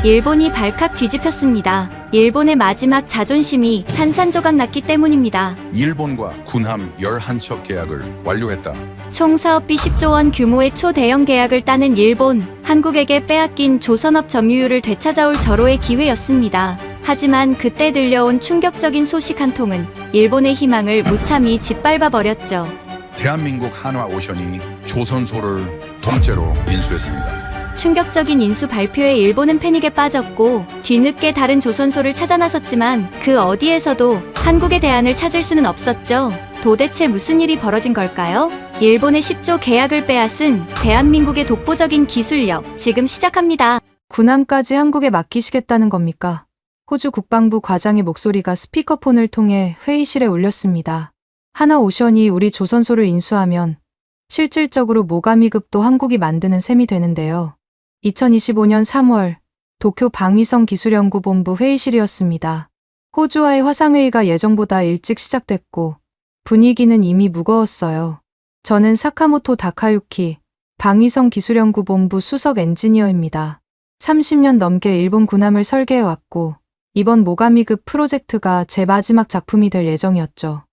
일본이 발칵 뒤집혔습니다. 일본의 마지막 자존심이 산산조각 났기 때문입니다. 일본과 군함 11척 계약을 완료했다. 총 사업비 10조 원 규모의 초대형 계약을 따는 일본, 한국에게 빼앗긴 조선업 점유율을 되찾아올 절호의 기회였습니다. 하지만 그때 들려온 충격적인 소식 한 통은 일본의 희망을 무참히 짓밟아버렸죠. 대한민국 한화오션이 조선소를 통째로 인수했습니다. 충격적인 인수 발표에 일본은 패닉에 빠졌고 뒤늦게 다른 조선소를 찾아 나섰지만 그 어디에서도 한국의 대안을 찾을 수는 없었죠. 도대체 무슨 일이 벌어진 걸까요? 일본의 10조 계약을 빼앗은 대한민국의 독보적인 기술력, 지금 시작합니다. 군함까지 한국에 맡기시겠다는 겁니까? 호주 국방부 과장의 목소리가 스피커폰을 통해 회의실에 울렸습니다. 하나오션이 우리 조선소를 인수하면 실질적으로 모가미급도 한국이 만드는 셈이 되는데요. 2025년 3월 도쿄 방위성 기술연구본부 회의실이었습니다. 호주와의 화상회의가 예정보다 일찍 시작됐고 분위기는 이미 무거웠어요. 저는 사카모토 다카유키 방위성 기술연구본부 수석 엔지니어입니다. 30년 넘게 일본 군함을 설계해왔고 이번 모가미급 프로젝트가 제 마지막 작품이 될 예정이었죠.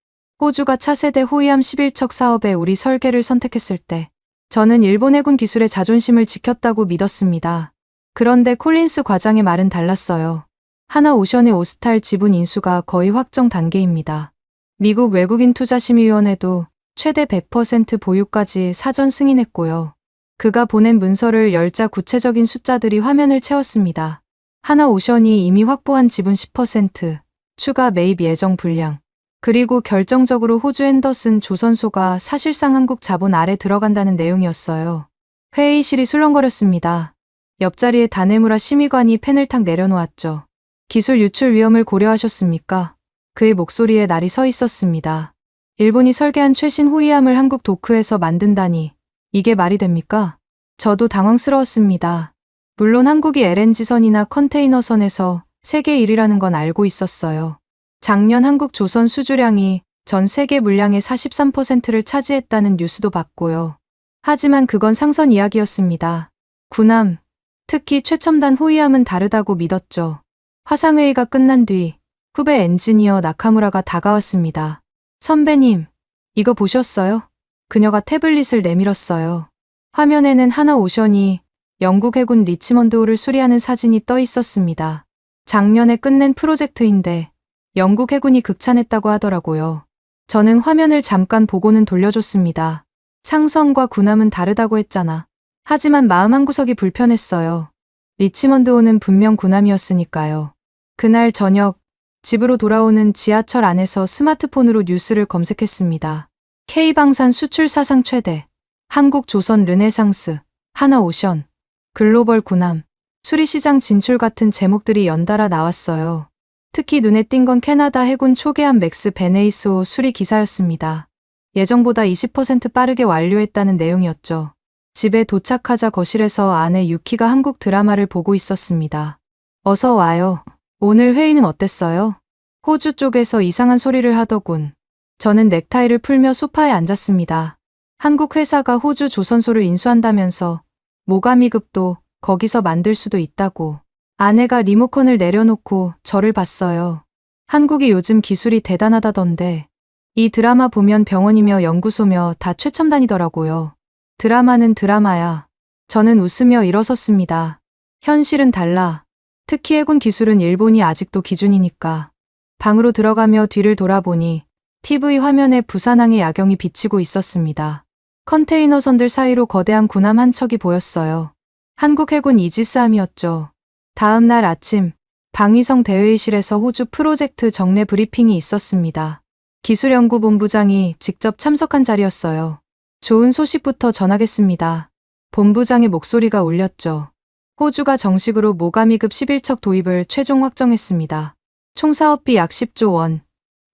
호주가 차세대 호위함 11척 사업에 우리 설계를 선택했을 때 저는 일본 해군 기술의 자존심을 지켰다고 믿었습니다. 그런데 콜린스 과장의 말은 달랐어요. 하나오션의 오스탈 지분 인수가 거의 확정 단계입니다. 미국 외국인 투자심의위원회도 최대 100% 보유까지 사전 승인했고요. 그가 보낸 문서를 열자 구체적인 숫자들이 화면을 채웠습니다. 하나오션이 이미 확보한 지분 10%, 추가 매입 예정 분량, 그리고 결정적으로 호주 앤더슨 조선소가 사실상 한국 자본 아래 들어간다는 내용이었어요. 회의실이 술렁거렸습니다. 옆자리에 다네무라 심의관이 펜을 탁 내려놓았죠. 기술 유출 위험을 고려하셨습니까? 그의 목소리에 날이 서 있었습니다. 일본이 설계한 최신 호위함을 한국 도크에서 만든다니 이게 말이 됩니까? 저도 당황스러웠습니다. 물론 한국이 LNG선이나 컨테이너선에서 세계 1위라는 건 알고 있었어요. 작년 한국 조선 수주량이 전 세계 물량의 43%를 차지했다는 뉴스도 봤고요. 하지만 그건 상선 이야기였습니다. 군함, 특히 최첨단 호위함은 다르다고 믿었죠. 화상회의가 끝난 뒤 후배 엔지니어 나카무라가 다가왔습니다. 선배님, 이거 보셨어요? 그녀가 태블릿을 내밀었어요. 화면에는 하나오션이 영국 해군 리치먼드호를 수리하는 사진이 떠 있었습니다. 작년에 끝낸 프로젝트인데 영국 해군이 극찬했다고 하더라고요. 저는 화면을 잠깐 보고는 돌려줬습니다. 상선과 군함은 다르다고 했잖아. 하지만 마음 한구석이 불편했어요. 리치먼드호는 분명 군함이었으니까요. 그날 저녁 집으로 돌아오는 지하철 안에서 스마트폰으로 뉴스를 검색했습니다. K방산 수출 사상 최대, 한국 조선 르네상스, 하나오션, 글로벌 군함, 수리시장 진출 같은 제목들이 연달아 나왔어요. 특히 눈에 띈 건 캐나다 해군 초계함 맥스 베네이스호 수리 기사였습니다. 예정보다 20% 빠르게 완료했다는 내용이었죠. 집에 도착하자 거실에서 아내 유키가 한국 드라마를 보고 있었습니다. 어서 와요. 오늘 회의는 어땠어요? 호주 쪽에서 이상한 소리를 하더군. 저는 넥타이를 풀며 소파에 앉았습니다. 한국 회사가 호주 조선소를 인수한다면서 모가미급도 거기서 만들 수도 있다고. 아내가 리모컨을 내려놓고 저를 봤어요. 한국이 요즘 기술이 대단하다던데. 이 드라마 보면 병원이며 연구소며 다 최첨단이더라고요. 드라마는 드라마야. 저는 웃으며 일어섰습니다. 현실은 달라. 특히 해군 기술은 일본이 아직도 기준이니까. 방으로 들어가며 뒤를 돌아보니 TV 화면에 부산항의 야경이 비치고 있었습니다. 컨테이너선들 사이로 거대한 군함 한 척이 보였어요. 한국 해군 이지스함이었죠. 다음 날 아침 방위성 대회의실에서 호주 프로젝트 정례 브리핑이 있었습니다. 기술연구본부장이 직접 참석한 자리였어요. 좋은 소식부터 전하겠습니다. 본부장의 목소리가 울렸죠. 호주가 정식으로 모가미급 11척 도입을 최종 확정했습니다. 총 사업비 약 10조 원.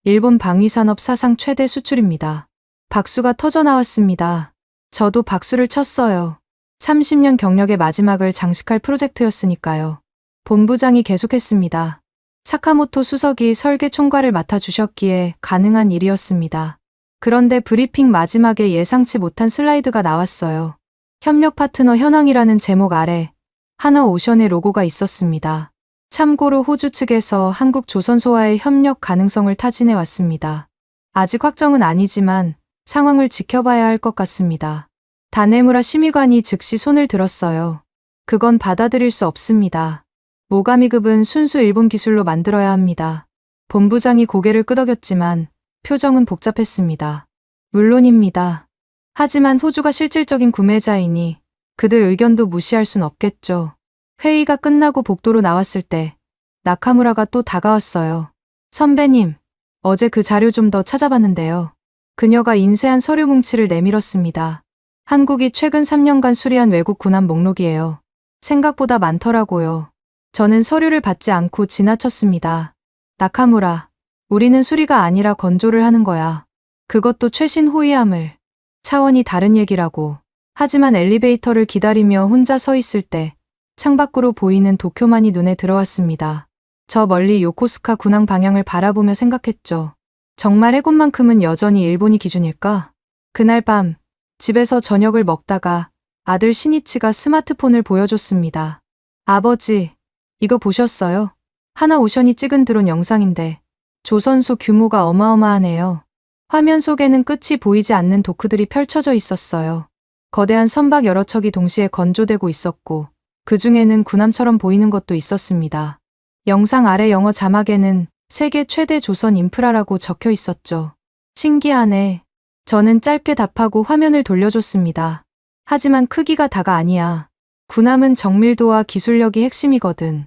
일본 방위산업 사상 최대 수출입니다. 박수가 터져나왔습니다. 저도 박수를 쳤어요. 30년 경력의 마지막을 장식할 프로젝트였으니까요. 본부장이 계속했습니다. 사카모토 수석이 설계 총괄을 맡아주셨기에 가능한 일이었습니다. 그런데 브리핑 마지막에 예상치 못한 슬라이드가 나왔어요. 협력 파트너 현황이라는 제목 아래 하나오션의 로고가 있었습니다. 참고로 호주 측에서 한국 조선소와의 협력 가능성을 타진해 왔습니다. 아직 확정은 아니지만 상황을 지켜봐야 할 것 같습니다. 다네무라 심의관이 즉시 손을 들었어요. 그건 받아들일 수 없습니다. 모가미급은 순수 일본 기술로 만들어야 합니다. 본부장이 고개를 끄덕였지만 표정은 복잡했습니다. 물론입니다. 하지만 호주가 실질적인 구매자이니 그들 의견도 무시할 순 없겠죠. 회의가 끝나고 복도로 나왔을 때 나카무라가 또 다가왔어요. 선배님, 어제 그 자료 좀 더 찾아봤는데요. 그녀가 인쇄한 서류 뭉치를 내밀었습니다. 한국이 최근 3년간 수리한 외국 군함 목록이에요. 생각보다 많더라고요. 저는 서류를 받지 않고 지나쳤습니다. 나카무라, 우리는 수리가 아니라 건조를 하는 거야. 그것도 최신 호위함을. 차원이 다른 얘기라고. 하지만 엘리베이터를 기다리며 혼자 서 있을 때 창밖으로 보이는 도쿄만이 눈에 들어왔습니다. 저 멀리 요코스카 군항 방향을 바라보며 생각했죠. 정말 해군만큼은 여전히 일본이 기준일까? 그날 밤 집에서 저녁을 먹다가 아들 시니치가 스마트폰을 보여줬습니다. 아버지, 이거 보셨어요? 하나오션이 찍은 드론 영상인데 조선소 규모가 어마어마하네요. 화면 속에는 끝이 보이지 않는 도크들이 펼쳐져 있었어요. 거대한 선박 여러 척이 동시에 건조되고 있었고 그 중에는 군함처럼 보이는 것도 있었습니다. 영상 아래 영어 자막에는 세계 최대 조선 인프라라고 적혀 있었죠. 신기하네. 저는 짧게 답하고 화면을 돌려줬습니다. 하지만 크기가 다가 아니야. 군함은 정밀도와 기술력이 핵심이거든.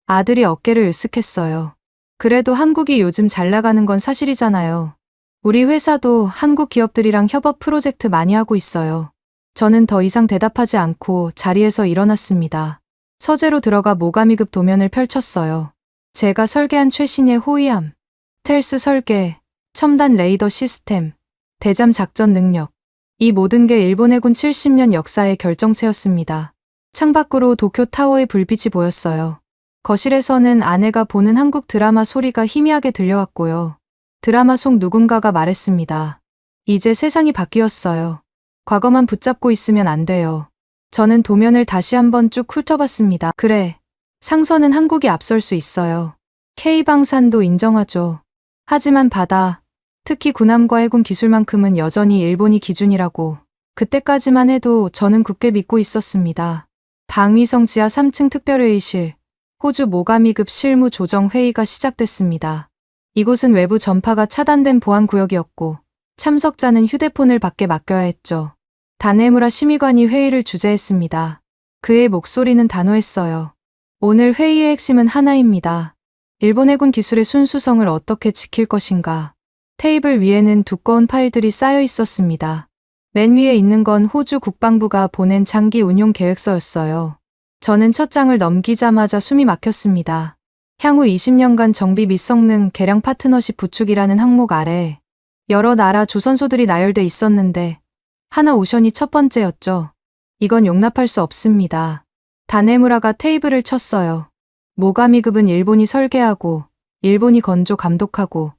아들이 어깨를 으쓱했어요. 그래도 한국이 요즘 잘 나가는 건 사실이잖아요. 우리 회사도 한국 기업들이랑 협업 프로젝트 많이 하고 있어요. 저는 더 이상 대답하지 않고 자리에서 일어났습니다. 서재로 들어가 모가미급 도면을 펼쳤어요. 제가 설계한 최신의 호위함, 스텔스 설계, 첨단 레이더 시스템, 대잠 작전 능력. 이 모든 게 일본 해군 70년 역사의 결정체였습니다. 창밖으로 도쿄타워의 불빛이 보였어요. 거실에서는 아내가 보는 한국 드라마 소리가 희미하게 들려왔고요. 드라마 속 누군가가 말했습니다. 이제 세상이 바뀌었어요. 과거만 붙잡고 있으면 안 돼요. 저는 도면을 다시 한번 쭉 훑어봤습니다. 그래, 상선은 한국이 앞설 수 있어요. K방산도 인정하죠. 하지만 바다, 특히 군함과 해군 기술만큼은 여전히 일본이 기준이라고. 그때까지만 해도 저는 굳게 믿고 있었습니다. 방위성 지하 3층 특별회의실, 호주 모가미급 실무 조정 회의가 시작됐습니다. 이곳은 외부 전파가 차단된 보안구역이었고 참석자는 휴대폰을 밖에 맡겨야 했죠. 다네무라 심의관이 회의를 주재했습니다. 그의 목소리는 단호했어요. 오늘 회의의 핵심은 하나입니다. 일본 해군 기술의 순수성을 어떻게 지킬 것인가. 테이블 위에는 두꺼운 파일들이 쌓여 있었습니다. 맨 위에 있는 건 호주 국방부가 보낸 장기 운용 계획서였어요. 저는 첫 장을 넘기자마자 숨이 막혔습니다. 향후 20년간 정비 및 성능 개량 파트너십 구축이라는 항목 아래 여러 나라 조선소들이 나열돼 있었는데 하나오션이 첫 번째였죠. 이건 용납할 수 없습니다. 다네무라가 테이블을 쳤어요. 모가미급은 일본이 설계하고 일본이 건조 감독하고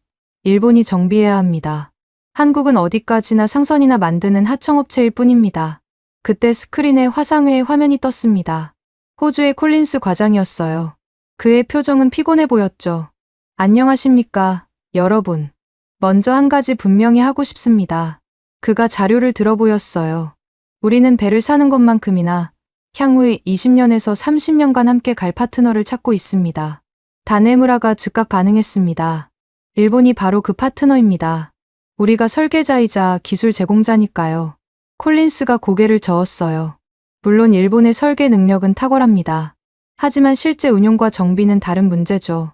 일본이 정비해야 합니다. 한국은 어디까지나 상선이나 만드는 하청업체일 뿐입니다. 그때 스크린에 화상회의 화면이 떴습니다. 호주의 콜린스 과장이었어요. 그의 표정은 피곤해 보였죠. 안녕하십니까, 여러분. 먼저 한 가지 분명히 하고 싶습니다. 그가 자료를 들어 보였어요. 우리는 배를 사는 것만큼이나 향후 20년에서 30년간 함께 갈 파트너를 찾고 있습니다. 다네무라가 즉각 반응했습니다. 일본이 바로 그 파트너입니다. 우리가 설계자이자 기술 제공자니까요. 콜린스가 고개를 저었어요. 물론 일본의 설계 능력은 탁월합니다. 하지만 실제 운용과 정비는 다른 문제죠.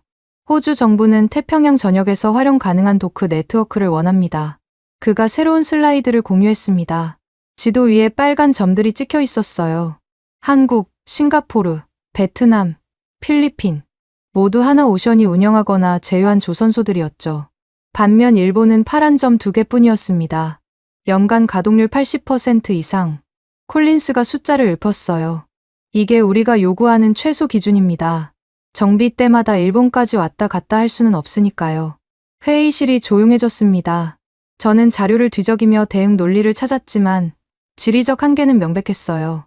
호주 정부는 태평양 전역에서 활용 가능한 도크 네트워크를 원합니다. 그가 새로운 슬라이드를 공유했습니다. 지도 위에 빨간 점들이 찍혀 있었어요. 한국, 싱가포르, 베트남, 필리핀 모두 하나오션이 운영하거나 제휴한 조선소들이었죠. 반면 일본은 파란 점 2개뿐이었습니다. 연간 가동률 80% 이상. 콜린스가 숫자를 읊었어요. 이게 우리가 요구하는 최소 기준입니다. 정비 때마다 일본까지 왔다 갔다 할 수는 없으니까요. 회의실이 조용해졌습니다. 저는 자료를 뒤적이며 대응 논리를 찾았지만 지리적 한계는 명백했어요.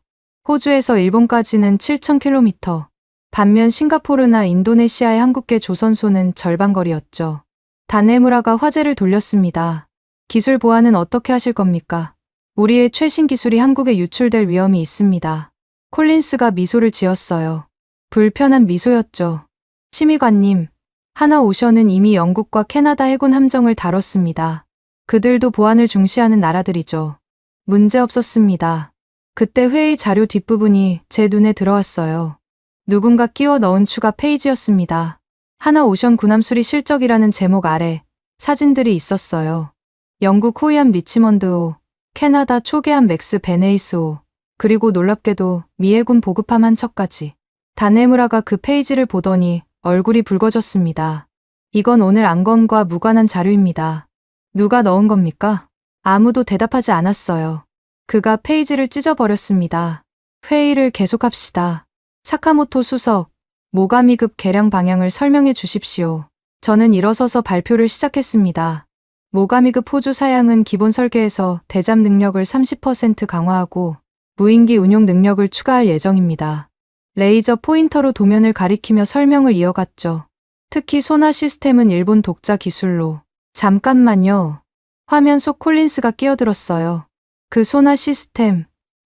호주에서 일본까지는 7,000km. 반면 싱가포르나 인도네시아의 한국계 조선소는 절반 거리였죠. 다네무라가 화제를 돌렸습니다. 기술 보완은 어떻게 하실 겁니까? 우리의 최신 기술이 한국에 유출될 위험이 있습니다. 콜린스가 미소를 지었어요. 불편한 미소였죠. 심의관님, 하나오션은 이미 영국과 캐나다 해군 함정을 다뤘습니다. 그들도 보안을 중시하는 나라들이죠. 문제 없었습니다. 그때 회의 자료 뒷부분이 제 눈에 들어왔어요. 누군가 끼워 넣은 추가 페이지였습니다. 하나오션 군함수리 실적이라는 제목 아래 사진들이 있었어요. 영국 호위함 리치먼드호, 캐나다 초계함 맥스 베네이스호, 그리고 놀랍게도 미 해군 보급함 한 척까지. 다네무라가 그 페이지를 보더니 얼굴이 붉어졌습니다. 이건 오늘 안건과 무관한 자료입니다. 누가 넣은 겁니까? 아무도 대답하지 않았어요. 그가 페이지를 찢어버렸습니다. 회의를 계속합시다. 사카모토 수석, 모가미급 개량 방향을 설명해 주십시오. 저는 일어서서 발표를 시작했습니다. 모가미급 호주 사양은 기본 설계에서 대잠 능력을 30% 강화하고 무인기 운용 능력을 추가할 예정입니다. 레이저 포인터로 도면을 가리키며 설명을 이어갔죠. 특히 소나 시스템은 일본 독자 기술로. 잠깐만요. 화면 속 콜린스가 끼어들었어요. 그 소나 시스템,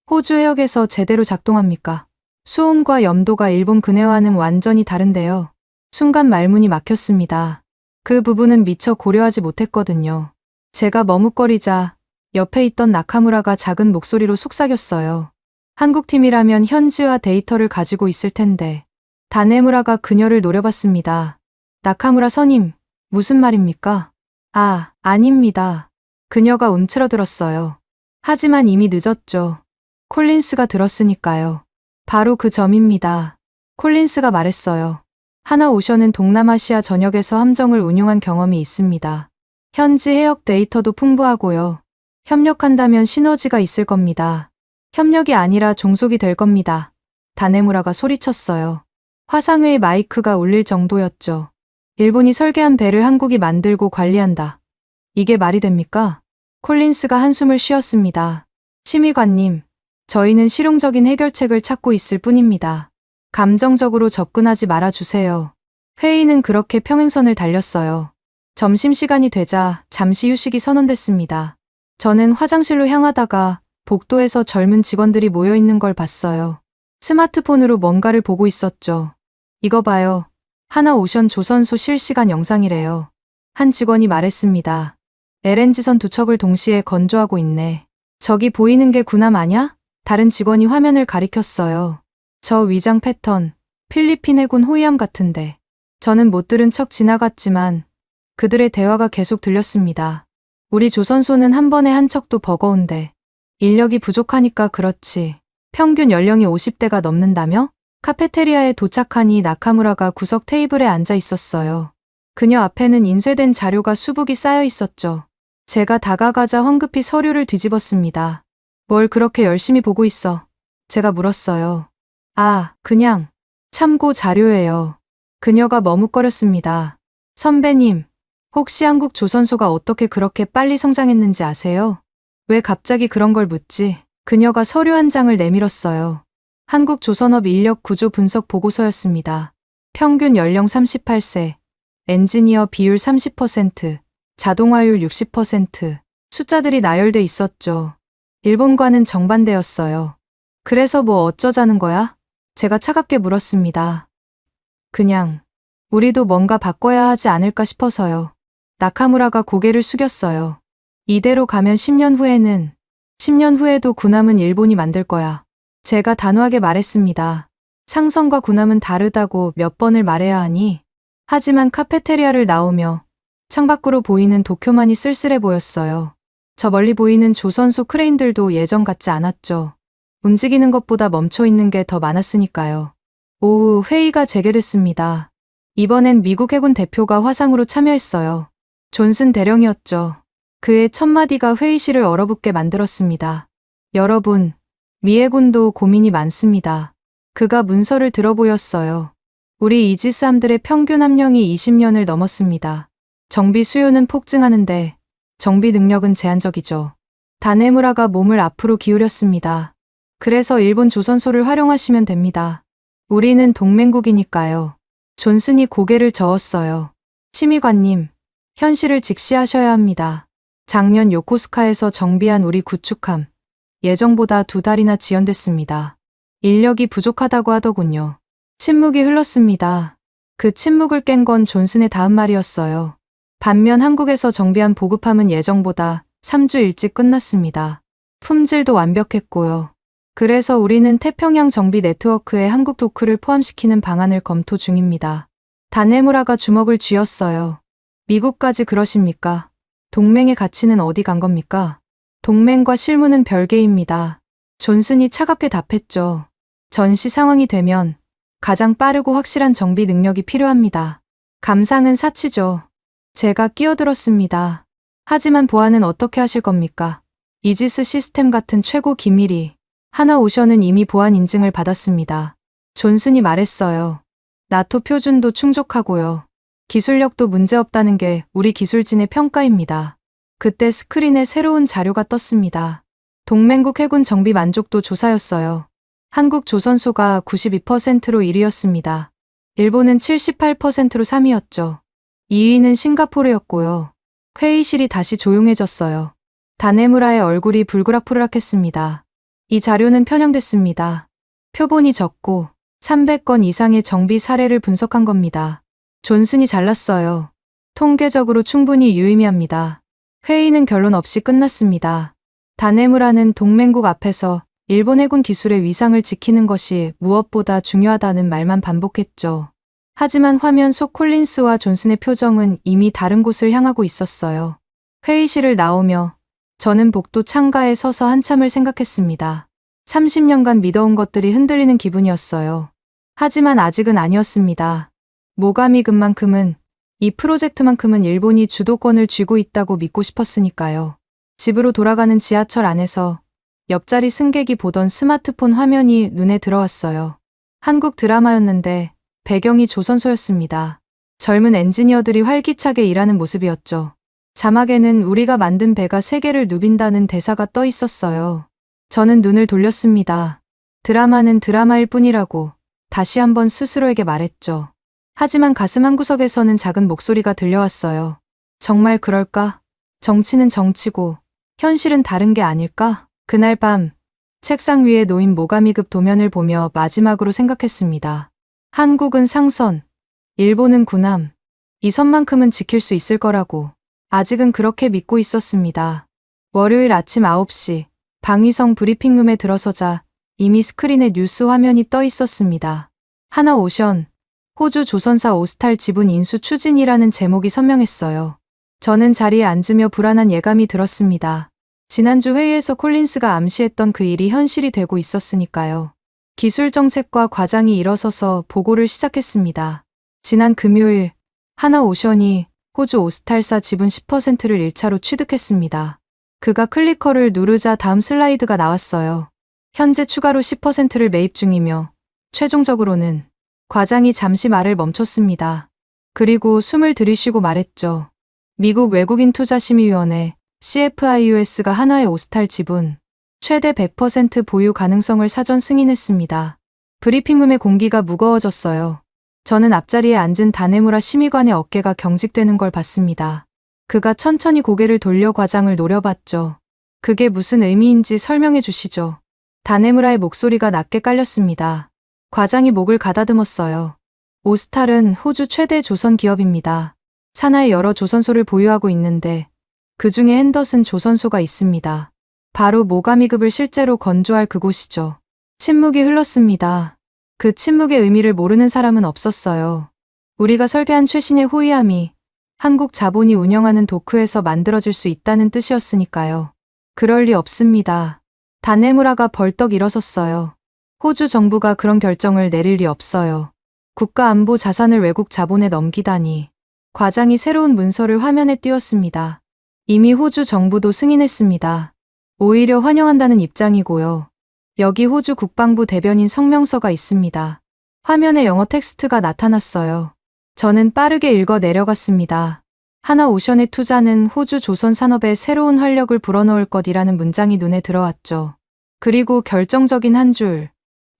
호주 해역에서 제대로 작동합니까? 수온과 염도가 일본 근해와는 완전히 다른데요. 순간 말문이 막혔습니다. 그 부분은 미처 고려하지 못했거든요. 제가 머뭇거리자 옆에 있던 나카무라가 작은 목소리로 속삭였어요. 한국팀이라면 현지화 데이터를 가지고 있을 텐데. 다네무라가 그녀를 노려봤습니다. 나카무라 선임, 무슨 말입니까? 아, 아닙니다. 그녀가 움츠러들었어요. 하지만 이미 늦었죠. 콜린스가 들었으니까요. 바로 그 점입니다. 콜린스가 말했어요. 하나오션은 동남아시아 전역에서 함정을 운용한 경험이 있습니다. 현지 해역 데이터도 풍부하고요. 협력한다면 시너지가 있을 겁니다. 협력이 아니라 종속이 될 겁니다. 다네무라가 소리쳤어요. 화상회의 마이크가 울릴 정도였죠. 일본이 설계한 배를 한국이 만들고 관리한다. 이게 말이 됩니까? 콜린스가 한숨을 쉬었습니다. 심의관님, 저희는 실용적인 해결책을 찾고 있을 뿐입니다. 감정적으로 접근하지 말아주세요. 회의는 그렇게 평행선을 달렸어요. 점심시간이 되자 잠시 휴식이 선언됐습니다. 저는 화장실로 향하다가 복도에서 젊은 직원들이 모여있는 걸 봤어요. 스마트폰으로 뭔가를 보고 있었죠. 이거 봐요. 하나오션 조선소 실시간 영상이래요. 한 직원이 말했습니다. LNG선 두 척을 동시에 건조하고 있네. 저기 보이는 게 군함 아냐? 다른 직원이 화면을 가리켰어요. 저 위장 패턴, 필리핀 해군 호위함 같은데. 저는 못 들은 척 지나갔지만 그들의 대화가 계속 들렸습니다. 우리 조선소는 한 번에 한 척도 버거운데 인력이 부족하니까 그렇지. 평균 연령이 50대가 넘는다며? 카페테리아에 도착하니 나카무라가 구석 테이블에 앉아 있었어요. 그녀 앞에는 인쇄된 자료가 수북이 쌓여 있었죠. 제가 다가가자 황급히 서류를 뒤집었습니다. 뭘 그렇게 열심히 보고 있어? 제가 물었어요. 아, 그냥 참고 자료예요. 그녀가 머뭇거렸습니다. 선배님, 혹시 한국 조선소가 어떻게 그렇게 빨리 성장했는지 아세요? 왜 갑자기 그런 걸 묻지? 그녀가 서류 한 장을 내밀었어요. 한국 조선업 인력 구조 분석 보고서였습니다. 평균 연령 38세, 엔지니어 비율 30%, 자동화율 60%, 숫자들이 나열돼 있었죠. 일본과는 정반대였어요. 그래서 뭐 어쩌자는 거야? 제가 차갑게 물었습니다. 그냥 우리도 뭔가 바꿔야 하지 않을까 싶어서요. 나카무라가 고개를 숙였어요. 이대로 가면 10년 후에도 군함은 일본이 만들 거야. 제가 단호하게 말했습니다. 상선과 군함은 다르다고 몇 번을 말해야 하니? 하지만 카페테리아를 나오며 창밖으로 보이는 도쿄만이 쓸쓸해 보였어요. 저 멀리 보이는 조선소 크레인들도 예전 같지 않았죠. 움직이는 것보다 멈춰 있는 게 더 많았으니까요. 오후 회의가 재개됐습니다. 이번엔 미국 해군 대표가 화상으로 참여했어요. 존슨 대령이었죠. 그의 첫 마디가 회의실을 얼어붙게 만들었습니다. 여러분, 미 해군도 고민이 많습니다. 그가 문서를 들어 보였어요. 우리 이지스함들의 평균 함령이 20년을 넘었습니다. 정비 수요는 폭증하는데 정비 능력은 제한적이죠. 다네무라가 몸을 앞으로 기울였습니다. 그래서 일본 조선소를 활용하시면 됩니다. 우리는 동맹국이니까요. 존슨이 고개를 저었어요. 심의관님, 현실을 직시하셔야 합니다. 작년 요코스카에서 정비한 우리 구축함, 예정보다 2달이나 지연됐습니다. 인력이 부족하다고 하더군요. 침묵이 흘렀습니다. 그 침묵을 깬 건 존슨의 다음 말이었어요. 반면 한국에서 정비한 보급함은 예정보다 3주 일찍 끝났습니다. 품질도 완벽했고요. 그래서 우리는 태평양 정비 네트워크에 한국 도크를 포함시키는 방안을 검토 중입니다. 다네무라가 주먹을 쥐었어요. 미국까지 그러십니까? 동맹의 가치는 어디 간 겁니까? 동맹과 실무는 별개입니다. 존슨이 차갑게 답했죠. 전시 상황이 되면 가장 빠르고 확실한 정비 능력이 필요합니다. 감상은 사치죠. 제가 끼어들었습니다. 하지만 보안은 어떻게 하실 겁니까? 이지스 시스템 같은 최고 기밀이 하나오션은 이미 보안 인증을 받았습니다. 존슨이 말했어요. 나토 표준도 충족하고요. 기술력도 문제없다는 게 우리 기술진의 평가입니다. 그때 스크린에 새로운 자료가 떴습니다. 동맹국 해군 정비 만족도 조사였어요. 한국 조선소가 92%로 1위였습니다. 일본은 78%로 3위였죠. 2위는 싱가포르였고요. 회의실이 다시 조용해졌어요. 다네무라의 얼굴이 불그락푸르락했습니다. 이 자료는 편향됐습니다. 표본이 적고 300건 이상의 정비 사례를 분석한 겁니다. 존슨이 잘났어요. 통계적으로 충분히 유의미합니다. 회의는 결론 없이 끝났습니다. 다네무라는 동맹국 앞에서 일본 해군 기술의 위상을 지키는 것이 무엇보다 중요하다는 말만 반복했죠. 하지만 화면 속 콜린스와 존슨의 표정은 이미 다른 곳을 향하고 있었어요. 회의실을 나오며 저는 복도 창가에 서서 한참을 생각했습니다. 30년간 믿어온 것들이 흔들리는 기분이었어요. 하지만 아직은 아니었습니다. 모가미급만큼은, 이 프로젝트만큼은 일본이 주도권을 쥐고 있다고 믿고 싶었으니까요. 집으로 돌아가는 지하철 안에서 옆자리 승객이 보던 스마트폰 화면이 눈에 들어왔어요. 한국 드라마였는데 배경이 조선소였습니다. 젊은 엔지니어들이 활기차게 일하는 모습이었죠. 자막에는 우리가 만든 배가 세계를 누빈다는 대사가 떠 있었어요. 저는 눈을 돌렸습니다. 드라마는 드라마일 뿐이라고 다시 한번 스스로에게 말했죠. 하지만 가슴 한구석에서는 작은 목소리가 들려왔어요. 정말 그럴까? 정치는 정치고 현실은 다른 게 아닐까? 그날 밤 책상 위에 놓인 모가미급 도면을 보며 마지막으로 생각했습니다. 한국은 상선, 일본은 군함. 이 선만큼은 지킬 수 있을 거라고 아직은 그렇게 믿고 있었습니다. 월요일 아침 9시 방위성 브리핑룸에 들어서자 이미 스크린에 뉴스 화면이 떠 있었습니다. 하나오션, 호주 조선사 오스탈 지분 인수 추진이라는 제목이 선명했어요. 저는 자리에 앉으며 불안한 예감이 들었습니다. 지난주 회의에서 콜린스가 암시했던 그 일이 현실이 되고 있었으니까요. 기술정책과 과장이 일어서서 보고를 시작했습니다. 지난 금요일 하나오션이 호주 오스탈사 지분 10%를 1차로 취득했습니다. 그가 클리커를 누르자 다음 슬라이드가 나왔어요. 현재 추가로 10%를 매입 중이며 최종적으로는 과장이 잠시 말을 멈췄습니다. 그리고 숨을 들이쉬고 말했죠. 미국 외국인 투자심의위원회 CFIUS가 한화의 오스탈 지분 최대 100% 보유 가능성을 사전 승인했습니다. 브리핑룸의 공기가 무거워졌어요. 저는 앞자리에 앉은 다네무라 심의관의 어깨가 경직되는 걸 봤습니다. 그가 천천히 고개를 돌려 과장을 노려봤죠. 그게 무슨 의미인지 설명해 주시죠. 다네무라의 목소리가 낮게 깔렸습니다. 과장이 목을 가다듬었어요. 오스탈은 호주 최대 조선 기업입니다. 산하의 여러 조선소를 보유하고 있는데 그 중에 핸더슨 조선소가 있습니다. 바로 모가미급을 실제로 건조할 그곳이죠. 침묵이 흘렀습니다. 그 침묵의 의미를 모르는 사람은 없었어요. 우리가 설계한 최신의 호위함이 한국 자본이 운영하는 도크에서 만들어질 수 있다는 뜻이었으니까요. 그럴 리 없습니다. 다네무라가 벌떡 일어섰어요. 호주 정부가 그런 결정을 내릴 리 없어요. 국가 안보 자산을 외국 자본에 넘기다니. 과장이 새로운 문서를 화면에 띄웠습니다. 이미 호주 정부도 승인했습니다. 오히려 환영한다는 입장이고요. 여기 호주 국방부 대변인 성명서가 있습니다. 화면에 영어 텍스트가 나타났어요. 저는 빠르게 읽어 내려갔습니다. 하나오션의 투자는 호주 조선 산업에 새로운 활력을 불어넣을 것이라는 문장이 눈에 들어왔죠. 그리고 결정적인 한 줄.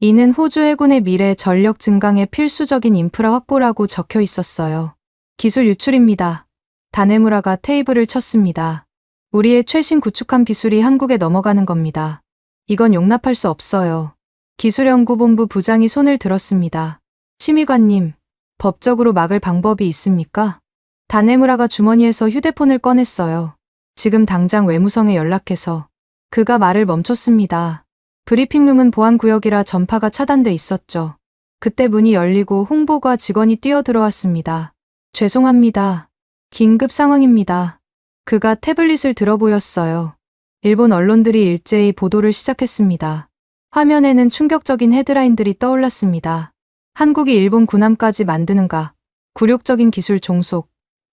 이는 호주 해군의 미래 전력 증강에 필수적인 인프라 확보라고 적혀 있었어요. 기술 유출입니다. 다네무라가 테이블을 쳤습니다. 우리의 최신 구축함 기술이 한국에 넘어가는 겁니다. 이건 용납할 수 없어요. 기술연구본부 부장이 손을 들었습니다. 심의관님, 법적으로 막을 방법이 있습니까? 다네무라가 주머니에서 휴대폰을 꺼냈어요. 지금 당장 외무성에 연락해서. 그가 말을 멈췄습니다. 브리핑룸은 보안구역이라 전파가 차단돼 있었죠. 그때 문이 열리고 홍보과 직원이 뛰어들어왔습니다. 죄송합니다. 긴급 상황입니다. 그가 태블릿을 들어 보였어요. 일본 언론들이 일제히 보도를 시작했습니다. 화면에는 충격적인 헤드라인들이 떠올랐습니다. 한국이 일본 군함까지 만드는가? 굴욕적인 기술 종속,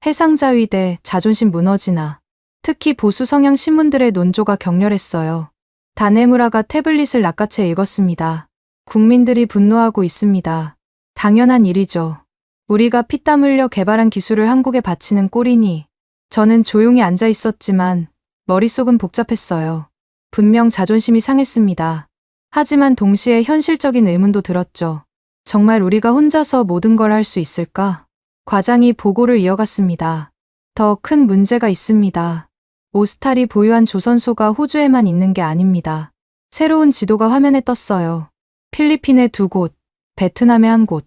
해상자위대 자존심 무너지나. 특히 보수 성향 신문들의 논조가 격렬했어요. 다네무라가 태블릿을 낚아채 읽었습니다. 국민들이 분노하고 있습니다. 당연한 일이죠. 우리가 피땀 흘려 개발한 기술을 한국에 바치는 꼴이니. 저는 조용히 앉아 있었지만 머릿속은 복잡했어요. 분명 자존심이 상했습니다. 하지만 동시에 현실적인 의문도 들었죠. 정말 우리가 혼자서 모든 걸 할 수 있을까? 과장이 보고를 이어갔습니다. 더 큰 문제가 있습니다. 오스탈이 보유한 조선소가 호주에만 있는 게 아닙니다. 새로운 지도가 화면에 떴어요. 필리핀의 2곳, 베트남의 1곳,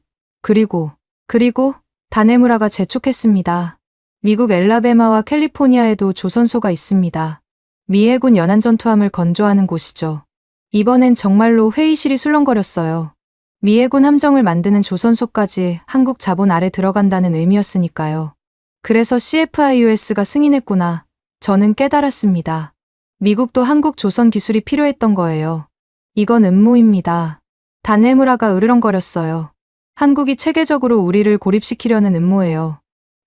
그리고 다네무라가 재촉했습니다. 미국 엘라베마와 캘리포니아에도 조선소가 있습니다. 미 해군 연안전투함을 건조하는 곳이죠. 이번엔 정말로 회의실이 술렁거렸어요. 미 해군 함정을 만드는 조선소까지 한국 자본 아래 들어간다는 의미였으니까요. 그래서 CFIUS가 승인했구나. 저는 깨달았습니다. 미국도 한국 조선 기술이 필요했던 거예요. 이건 음모입니다. 다네무라가 으르렁거렸어요. 한국이 체계적으로 우리를 고립시키려는 음모예요.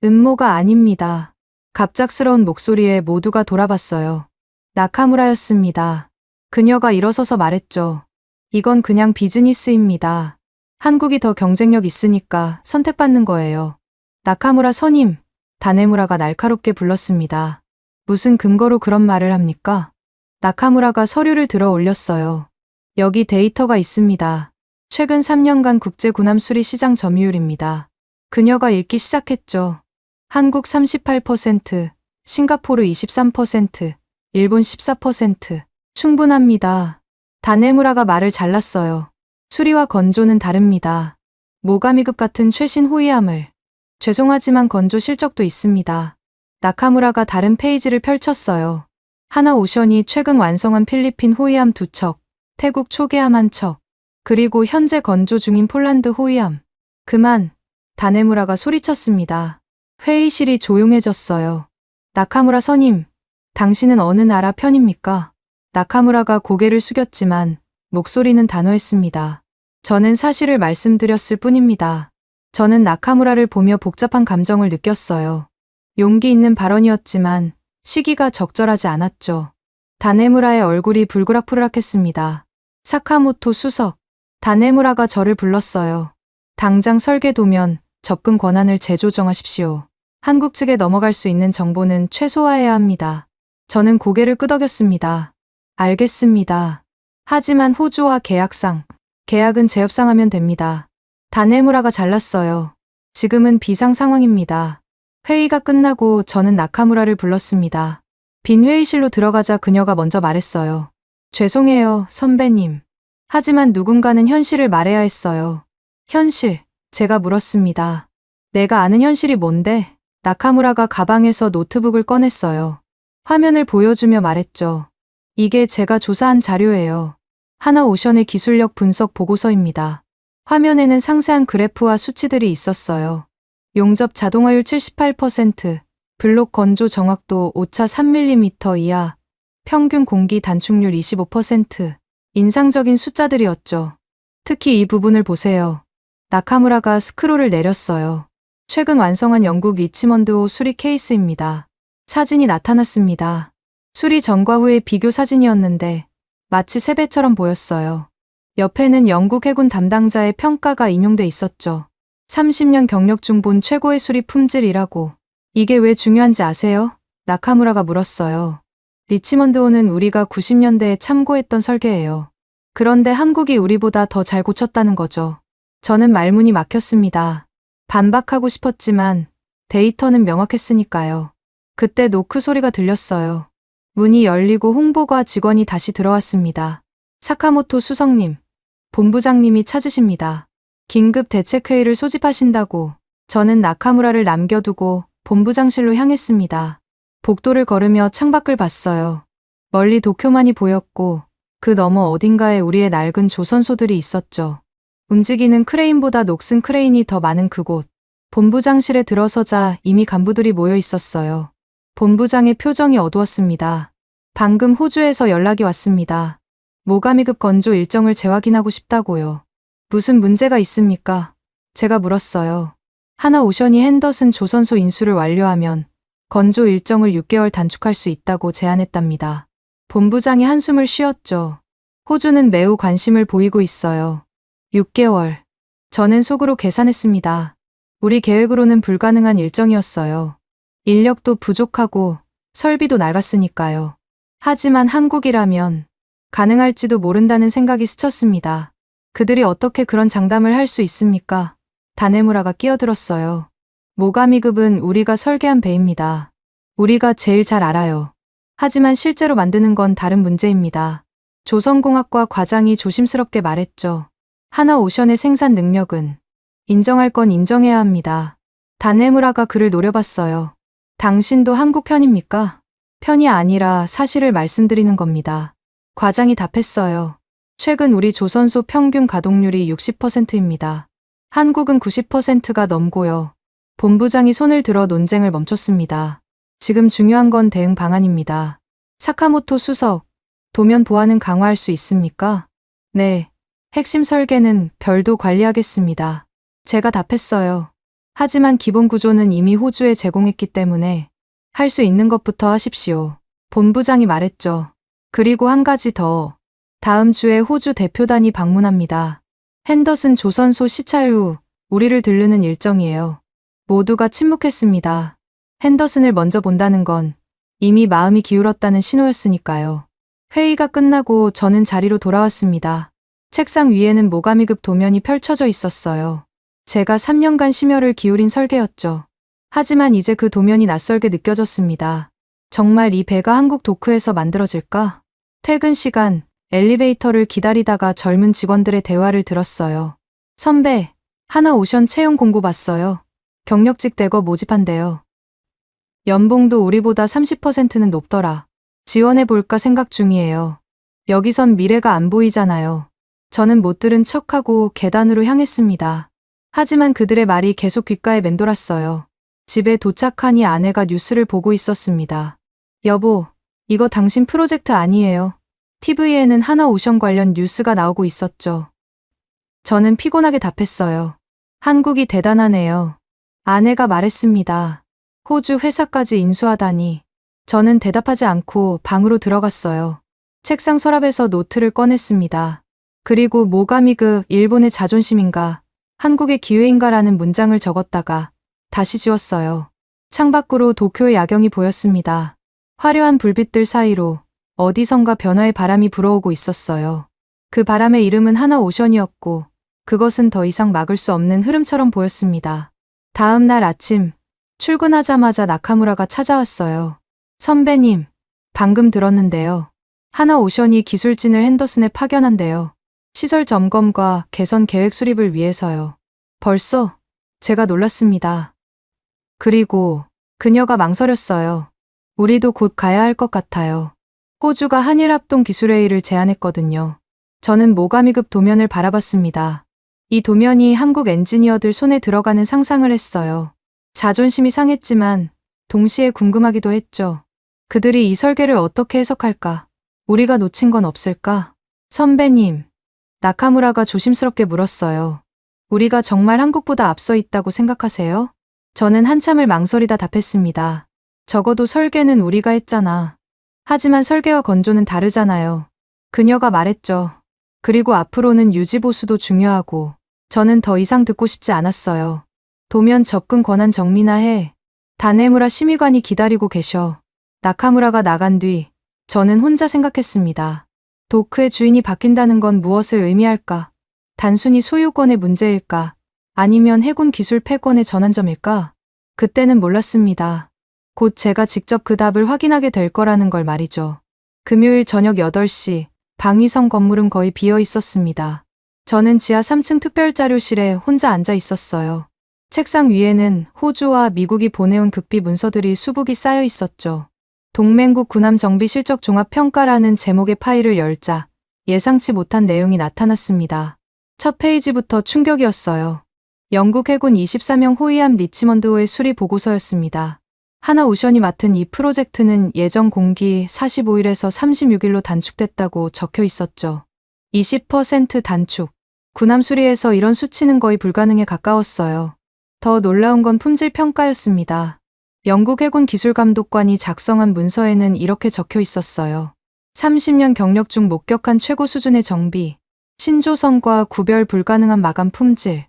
음모가 아닙니다. 갑작스러운 목소리에 모두가 돌아봤어요. 나카무라였습니다. 그녀가 일어서서 말했죠. 이건 그냥 비즈니스입니다. 한국이 더 경쟁력 있으니까 선택받는 거예요. 나카무라 선임, 다네무라가 날카롭게 불렀습니다. 무슨 근거로 그런 말을 합니까? 나카무라가 서류를 들어 올렸어요. 여기 데이터가 있습니다. 최근 3년간 국제 군함 수리 시장 점유율입니다. 그녀가 읽기 시작했죠. 한국 38%, 싱가포르 23%, 일본 14%. 충분합니다. 다네무라가 말을 잘랐어요. 수리와 건조는 다릅니다. 모가미급 같은 최신 호위함을. 죄송하지만 건조 실적도 있습니다. 나카무라가 다른 페이지를 펼쳤어요. 하나오션이 최근 완성한 필리핀 호위함 2척, 태국 초계함 1척, 그리고 현재 건조 중인 폴란드 호위함. 그만, 다네무라가 소리쳤습니다. 회의실이 조용해졌어요. 나카무라 선임, 당신은 어느 나라 편입니까? 나카무라가 고개를 숙였지만 목소리는 단호했습니다. 저는 사실을 말씀드렸을 뿐입니다. 저는 나카무라를 보며 복잡한 감정을 느꼈어요. 용기 있는 발언이었지만 시기가 적절하지 않았죠. 다네무라의 얼굴이 불그락푸르락했습니다. 사카모토 수석, 다네무라가 저를 불렀어요. 당장 설계도면 접근 권한을 재조정하십시오. 한국 측에 넘어갈 수 있는 정보는 최소화해야 합니다. 저는 고개를 끄덕였습니다. 알겠습니다. 하지만 호주와 계약상, 계약은 재협상하면 됩니다. 다네무라가 잘났어요. 지금은 비상 상황입니다. 회의가 끝나고 저는 나카무라를 불렀습니다. 빈 회의실로 들어가자 그녀가 먼저 말했어요. 죄송해요, 선배님. 하지만 누군가는 현실을 말해야 했어요. 현실, 제가 물었습니다. 내가 아는 현실이 뭔데? 나카무라가 가방에서 노트북을 꺼냈어요. 화면을 보여주며 말했죠. 이게 제가 조사한 자료예요. 하나오션의 기술력 분석 보고서입니다. 화면에는 상세한 그래프와 수치들이 있었어요. 용접 자동화율 78%, 블록 건조 정확도 오차 3mm 이하, 평균 공기 단축률 25%. 인상적인 숫자들이었죠. 특히 이 부분을 보세요. 나카무라가 스크롤을 내렸어요. 최근 완성한 영국 리치먼드호 수리 케이스입니다. 사진이 나타났습니다. 수리 전과 후의 비교 사진이었는데 마치 새 배처럼 보였어요. 옆에는 영국 해군 담당자의 평가가 인용돼 있었죠. 30년 경력 중 본 최고의 수리 품질이라고. 이게 왜 중요한지 아세요? 나카무라가 물었어요. 리치먼드호는 우리가 90년대에 참고했던 설계예요. 그런데 한국이 우리보다 더 잘 고쳤다는 거죠. 저는 말문이 막혔습니다. 반박하고 싶었지만 데이터는 명확했으니까요. 그때 노크 소리가 들렸어요. 문이 열리고 홍보과 직원이 다시 들어왔습니다. 사카모토 수석님, 본부장님이 찾으십니다. 긴급 대책회의를 소집하신다고. 저는 나카무라를 남겨두고 본부장실로 향했습니다. 복도를 걸으며 창밖을 봤어요. 멀리 도쿄만이 보였고 그 너머 어딘가에 우리의 낡은 조선소들이 있었죠. 움직이는 크레인보다 녹슨 크레인이 더 많은 그곳. 본부장실에 들어서자 이미 간부들이 모여 있었어요. 본부장의 표정이 어두웠습니다. 방금 호주에서 연락이 왔습니다. 모가미급 건조 일정을 재확인하고 싶다고요. 무슨 문제가 있습니까? 제가 물었어요. 하나오션이 핸더슨 조선소 인수를 완료하면 건조 일정을 6개월 단축할 수 있다고 제안했답니다. 본부장이 한숨을 쉬었죠. 호주는 매우 관심을 보이고 있어요. 6개월. 저는 속으로 계산했습니다. 우리 계획으로는 불가능한 일정이었어요. 인력도 부족하고 설비도 낡았으니까요. 하지만 한국이라면 가능할지도 모른다는 생각이 스쳤습니다. 그들이 어떻게 그런 장담을 할 수 있습니까? 다네무라가 끼어들었어요. 모가미급은 우리가 설계한 배입니다. 우리가 제일 잘 알아요. 하지만 실제로 만드는 건 다른 문제입니다. 조선공학과 과장이 조심스럽게 말했죠. 하나오션의 생산 능력은 인정할 건 인정해야 합니다. 다네무라가 그를 노려봤어요. 당신도 한국 편입니까? 편이 아니라 사실을 말씀드리는 겁니다. 과장이 답했어요. 최근 우리 조선소 평균 가동률이 60%입니다. 한국은 90%가 넘고요. 본부장이 손을 들어 논쟁을 멈췄습니다. 지금 중요한 건 대응 방안입니다. 사카모토 수석, 도면 보안은 강화할 수 있습니까? 네. 핵심 설계는 별도 관리하겠습니다. 제가 답했어요. 하지만 기본 구조는 이미 호주에 제공했기 때문에 할 수 있는 것부터 하십시오. 본부장이 말했죠. 그리고 한 가지 더. 다음 주에 호주 대표단이 방문합니다. 핸더슨 조선소 시찰 후 우리를 들르는 일정이에요. 모두가 침묵했습니다. 핸더슨을 먼저 본다는 건 이미 마음이 기울었다는 신호였으니까요. 회의가 끝나고 저는 자리로 돌아왔습니다. 책상 위에는 모가미급 도면이 펼쳐져 있었어요. 제가 3년간 심혈을 기울인 설계였죠. 하지만 이제 그 도면이 낯설게 느껴졌습니다. 정말 이 배가 한국 도크에서 만들어질까? 퇴근 시간, 엘리베이터를 기다리다가 젊은 직원들의 대화를 들었어요. 선배, 하나오션 채용 공고 봤어요. 경력직 대거 모집한대요. 연봉도 우리보다 30%는 높더라. 지원해볼까 생각 중이에요. 여기선 미래가 안 보이잖아요. 저는 못 들은 척하고 계단으로 향했습니다. 하지만 그들의 말이 계속 귓가에 맴돌았어요. 집에 도착하니 아내가 뉴스를 보고 있었습니다. 여보, 이거 당신 프로젝트 아니에요? TV에는 하나오션 관련 뉴스가 나오고 있었죠. 저는 피곤하게 답했어요. 한국이 대단하네요. 아내가 말했습니다. 호주 회사까지 인수하다니. 저는 대답하지 않고 방으로 들어갔어요. 책상 서랍에서 노트를 꺼냈습니다. 그리고 모가미급 일본의 자존심인가, 한국의 기회인가라는 문장을 적었다가 다시 지웠어요. 창밖으로 도쿄의 야경이 보였습니다. 화려한 불빛들 사이로 어디선가 변화의 바람이 불어오고 있었어요. 그 바람의 이름은 하나오션이었고 그것은 더 이상 막을 수 없는 흐름처럼 보였습니다. 다음 날 아침, 출근하자마자 나카무라가 찾아왔어요. 선배님, 방금 들었는데요. 하나오션이 기술진을 핸더슨에 파견한대요. 시설 점검과 개선 계획 수립을 위해서요. 벌써? 제가 놀랐습니다. 그리고 그녀가 망설였어요. 우리도 곧 가야 할 것 같아요. 호주가 한일합동기술회의를 제안했거든요. 저는 모가미급 도면을 바라봤습니다. 이 도면이 한국 엔지니어들 손에 들어가는 상상을 했어요. 자존심이 상했지만 동시에 궁금하기도 했죠. 그들이 이 설계를 어떻게 해석할까? 우리가 놓친 건 없을까? 선배님, 나카무라가 조심스럽게 물었어요. 우리가 정말 한국보다 앞서 있다고 생각하세요? 저는 한참을 망설이다 답했습니다. 적어도 설계는 우리가 했잖아. 하지만 설계와 건조는 다르잖아요. 그녀가 말했죠. 그리고 앞으로는 유지보수도 중요하고. 저는 더 이상 듣고 싶지 않았어요. 도면 접근 권한 정리나 해. 다네무라 심의관이 기다리고 계셔. 나카무라가 나간 뒤 저는 혼자 생각했습니다. 도크의 주인이 바뀐다는 건 무엇을 의미할까? 단순히 소유권의 문제일까? 아니면 해군 기술 패권의 전환점일까? 그때는 몰랐습니다. 곧 제가 직접 그 답을 확인하게 될 거라는 걸 말이죠. 금요일 저녁 8시, 방위성 건물은 거의 비어 있었습니다. 저는 지하 3층 특별자료실에 혼자 앉아 있었어요. 책상 위에는 호주와 미국이 보내온 극비 문서들이 수북이 쌓여 있었죠. 동맹국 군함 정비 실적 종합 평가라는 제목의 파일을 열자 예상치 못한 내용이 나타났습니다. 첫 페이지부터 충격이었어요. 영국 해군 24명 호위함 리치먼드호의 수리 보고서였습니다. 하나오션이 맡은 이 프로젝트는 예정 공기 45일에서 36일로 단축됐다고 적혀 있었죠. 20% 단축. 군함 수리에서 이런 수치는 거의 불가능에 가까웠어요. 더 놀라운 건 품질 평가였습니다. 영국 해군 기술감독관이 작성한 문서에는 이렇게 적혀 있었어요. 30년 경력 중 목격한 최고 수준의 정비, 신조선과 구별 불가능한 마감 품질.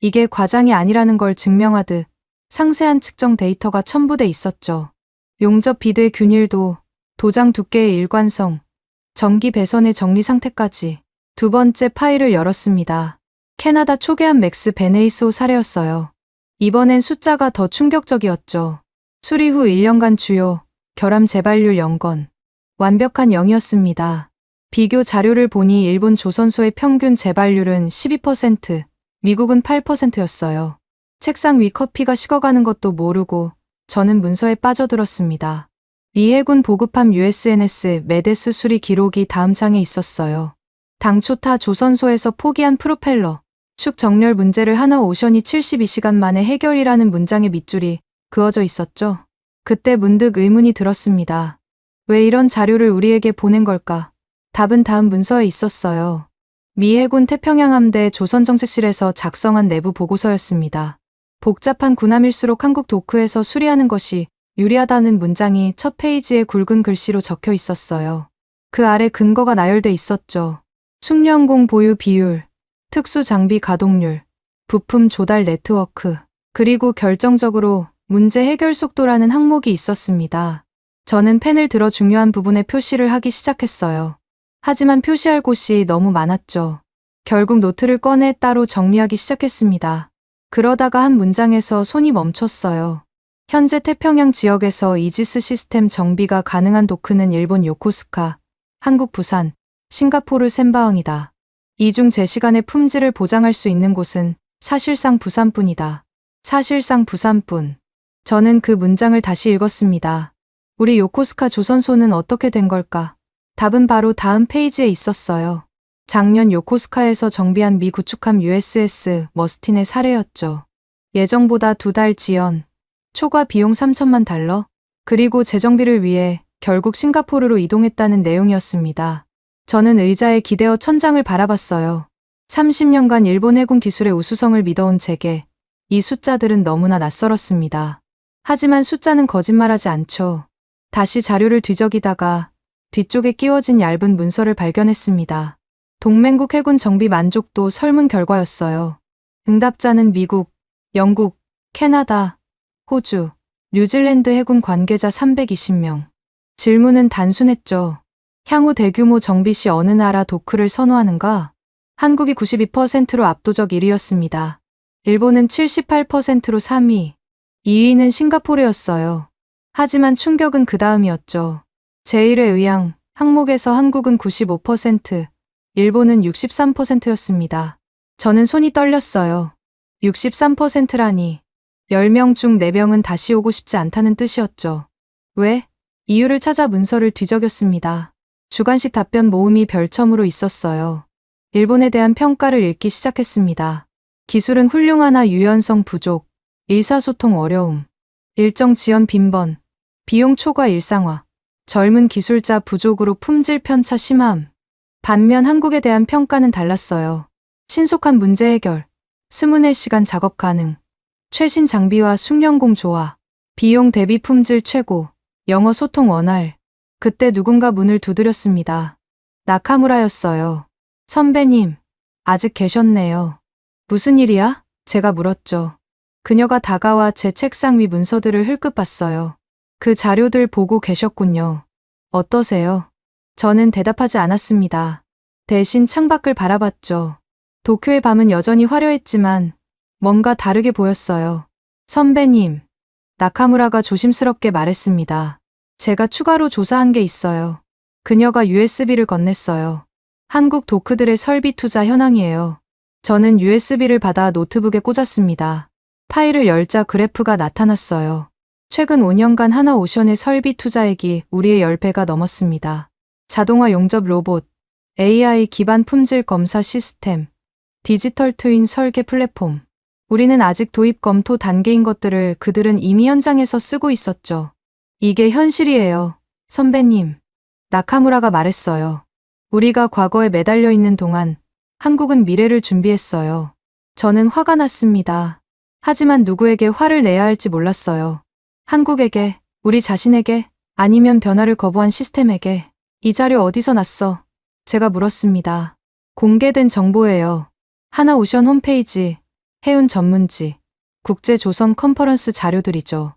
이게 과장이 아니라는 걸 증명하듯 상세한 측정 데이터가 첨부돼 있었죠. 용접 비드의 균일도, 도장 두께의 일관성, 전기 배선의 정리 상태까지. 두 번째 파일을 열었습니다. 캐나다 초계함 맥스 베네이스호 사례였어요. 이번엔 숫자가 더 충격적이었죠. 수리 후 1년간 주요 결함 재발률 0건. 완벽한 0이었습니다. 비교 자료를 보니 일본 조선소의 평균 재발률은 12%, 미국은 8%였어요. 책상 위 커피가 식어가는 것도 모르고 저는 문서에 빠져들었습니다. 미 해군 보급함 USNS 메데스 수리 기록이 다음 장에 있었어요. 당초 타 조선소에서 포기한 프로펠러, 축 정렬 문제를 하나오션이 72시간 만에 해결이라는 문장의 밑줄이 그어져 있었죠. 그때 문득 의문이 들었습니다. 왜 이런 자료를 우리에게 보낸 걸까? 답은 다음 문서에 있었어요. 미 해군 태평양 함대 조선정책실에서 작성한 내부 보고서였습니다. 복잡한 군함일수록 한국 도크에서 수리하는 것이 유리하다는 문장이 첫 페이지에 굵은 글씨로 적혀 있었어요. 그 아래 근거가 나열돼 있었죠. 숙련공 보유 비율, 특수 장비 가동률, 부품 조달 네트워크, 그리고 결정적으로 문제 해결 속도라는 항목이 있었습니다. 저는 펜을 들어 중요한 부분에 표시를 하기 시작했어요. 하지만 표시할 곳이 너무 많았죠. 결국 노트를 꺼내 따로 정리하기 시작했습니다. 그러다가 한 문장에서 손이 멈췄어요. 현재 태평양 지역에서 이지스 시스템 정비가 가능한 도크는 일본 요코스카, 한국 부산, 싱가포르 샘바항이다. 이중 제시간의 품질을 보장할 수 있는 곳은 사실상 부산뿐이다. 사실상 부산뿐. 저는 그 문장을 다시 읽었습니다. 우리 요코스카 조선소는 어떻게 된 걸까? 답은 바로 다음 페이지에 있었어요. 작년 요코스카에서 정비한 미 구축함 USS 머스틴의 사례였죠. 예정보다 2달 지연, 초과 비용 3천만 달러, 그리고 재정비를 위해 결국 싱가포르로 이동했다는 내용이었습니다. 저는 의자에 기대어 천장을 바라봤어요. 30년간 일본 해군 기술의 우수성을 믿어온 제게 이 숫자들은 너무나 낯설었습니다. 하지만 숫자는 거짓말하지 않죠. 다시 자료를 뒤적이다가 뒤쪽에 끼워진 얇은 문서를 발견했습니다. 동맹국 해군 정비 만족도 설문 결과였어요. 응답자는 미국, 영국, 캐나다, 호주, 뉴질랜드 해군 관계자 320명. 질문은 단순했죠. 향후 대규모 정비 시 어느 나라 도크를 선호하는가? 한국이 92%로 압도적 1위였습니다. 일본은 78%로 3위, 2위는 싱가포르였어요. 하지만 충격은 그 다음이었죠. 제1회 의향 항목에서 한국은 95%, 일본은 63%였습니다. 저는 손이 떨렸어요. 63%라니. 10명 중 4명은 다시 오고 싶지 않다는 뜻이었죠. 왜? 이유를 찾아 문서를 뒤적였습니다. 주관식 답변 모음이 별첨으로 있었어요. 일본에 대한 평가를 읽기 시작했습니다. 기술은 훌륭하나 유연성 부족, 의사소통 어려움, 일정 지연 빈번, 비용 초과 일상화, 젊은 기술자 부족으로 품질 편차 심함. 반면 한국에 대한 평가는 달랐어요. 신속한 문제 해결, 스문의 시간 작업 가능, 최신 장비와 숙련공 조화, 비용 대비 품질 최고, 영어 소통 원활. 그때 누군가 문을 두드렸습니다. 나카무라였어요. 선배님, 아직 계셨네요. 무슨 일이야? 제가 물었죠. 그녀가 다가와 제 책상 위 문서들을 흘끗 봤어요. 그 자료들 보고 계셨군요. 어떠세요? 저는 대답하지 않았습니다. 대신 창밖을 바라봤죠. 도쿄의 밤은 여전히 화려했지만 뭔가 다르게 보였어요. 선배님, 나카무라가 조심스럽게 말했습니다. 제가 추가로 조사한 게 있어요. 그녀가 USB를 건넸어요. 한국 도크들의 설비 투자 현황이에요. 저는 USB를 받아 노트북에 꽂았습니다. 파일을 열자 그래프가 나타났어요. 최근 5년간 하나오션의 설비 투자액이 우리의 10배가 넘었습니다. 자동화 용접 로봇, AI 기반 품질 검사 시스템, 디지털 트윈 설계 플랫폼. 우리는 아직 도입 검토 단계인 것들을 그들은 이미 현장에서 쓰고 있었죠. 이게 현실이에요, 선배님. 나카무라가 말했어요. 우리가 과거에 매달려 있는 동안 한국은 미래를 준비했어요. 저는 화가 났습니다. 하지만 누구에게 화를 내야 할지 몰랐어요. 한국에게, 우리 자신에게, 아니면 변화를 거부한 시스템에게. 이 자료 어디서 났어? 제가 물었습니다. 공개된 정보예요. 하나오션 홈페이지, 해운 전문지, 국제조선 컨퍼런스 자료들이죠.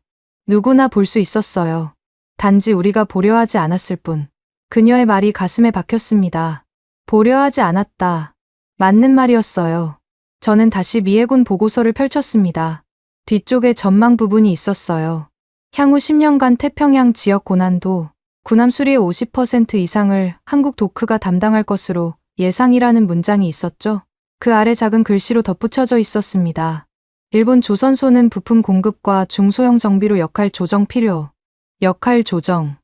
누구나 볼 수 있었어요. 단지 우리가 보려 하지 않았을 뿐. 그녀의 말이 가슴에 박혔습니다. 보려 하지 않았다. 맞는 말이었어요. 저는 다시 미해군 보고서를 펼쳤습니다. 뒤쪽에 전망 부분이 있었어요. 향후 10년간 태평양 지역 고난도, 군함 수리의 50% 이상을 한국 도크가 담당할 것으로 예상이라는 문장이 있었죠. 그 아래 작은 글씨로 덧붙여져 있었습니다. 일본 조선소는 부품 공급과 중소형 정비로 역할 조정 필요. 역할 조정.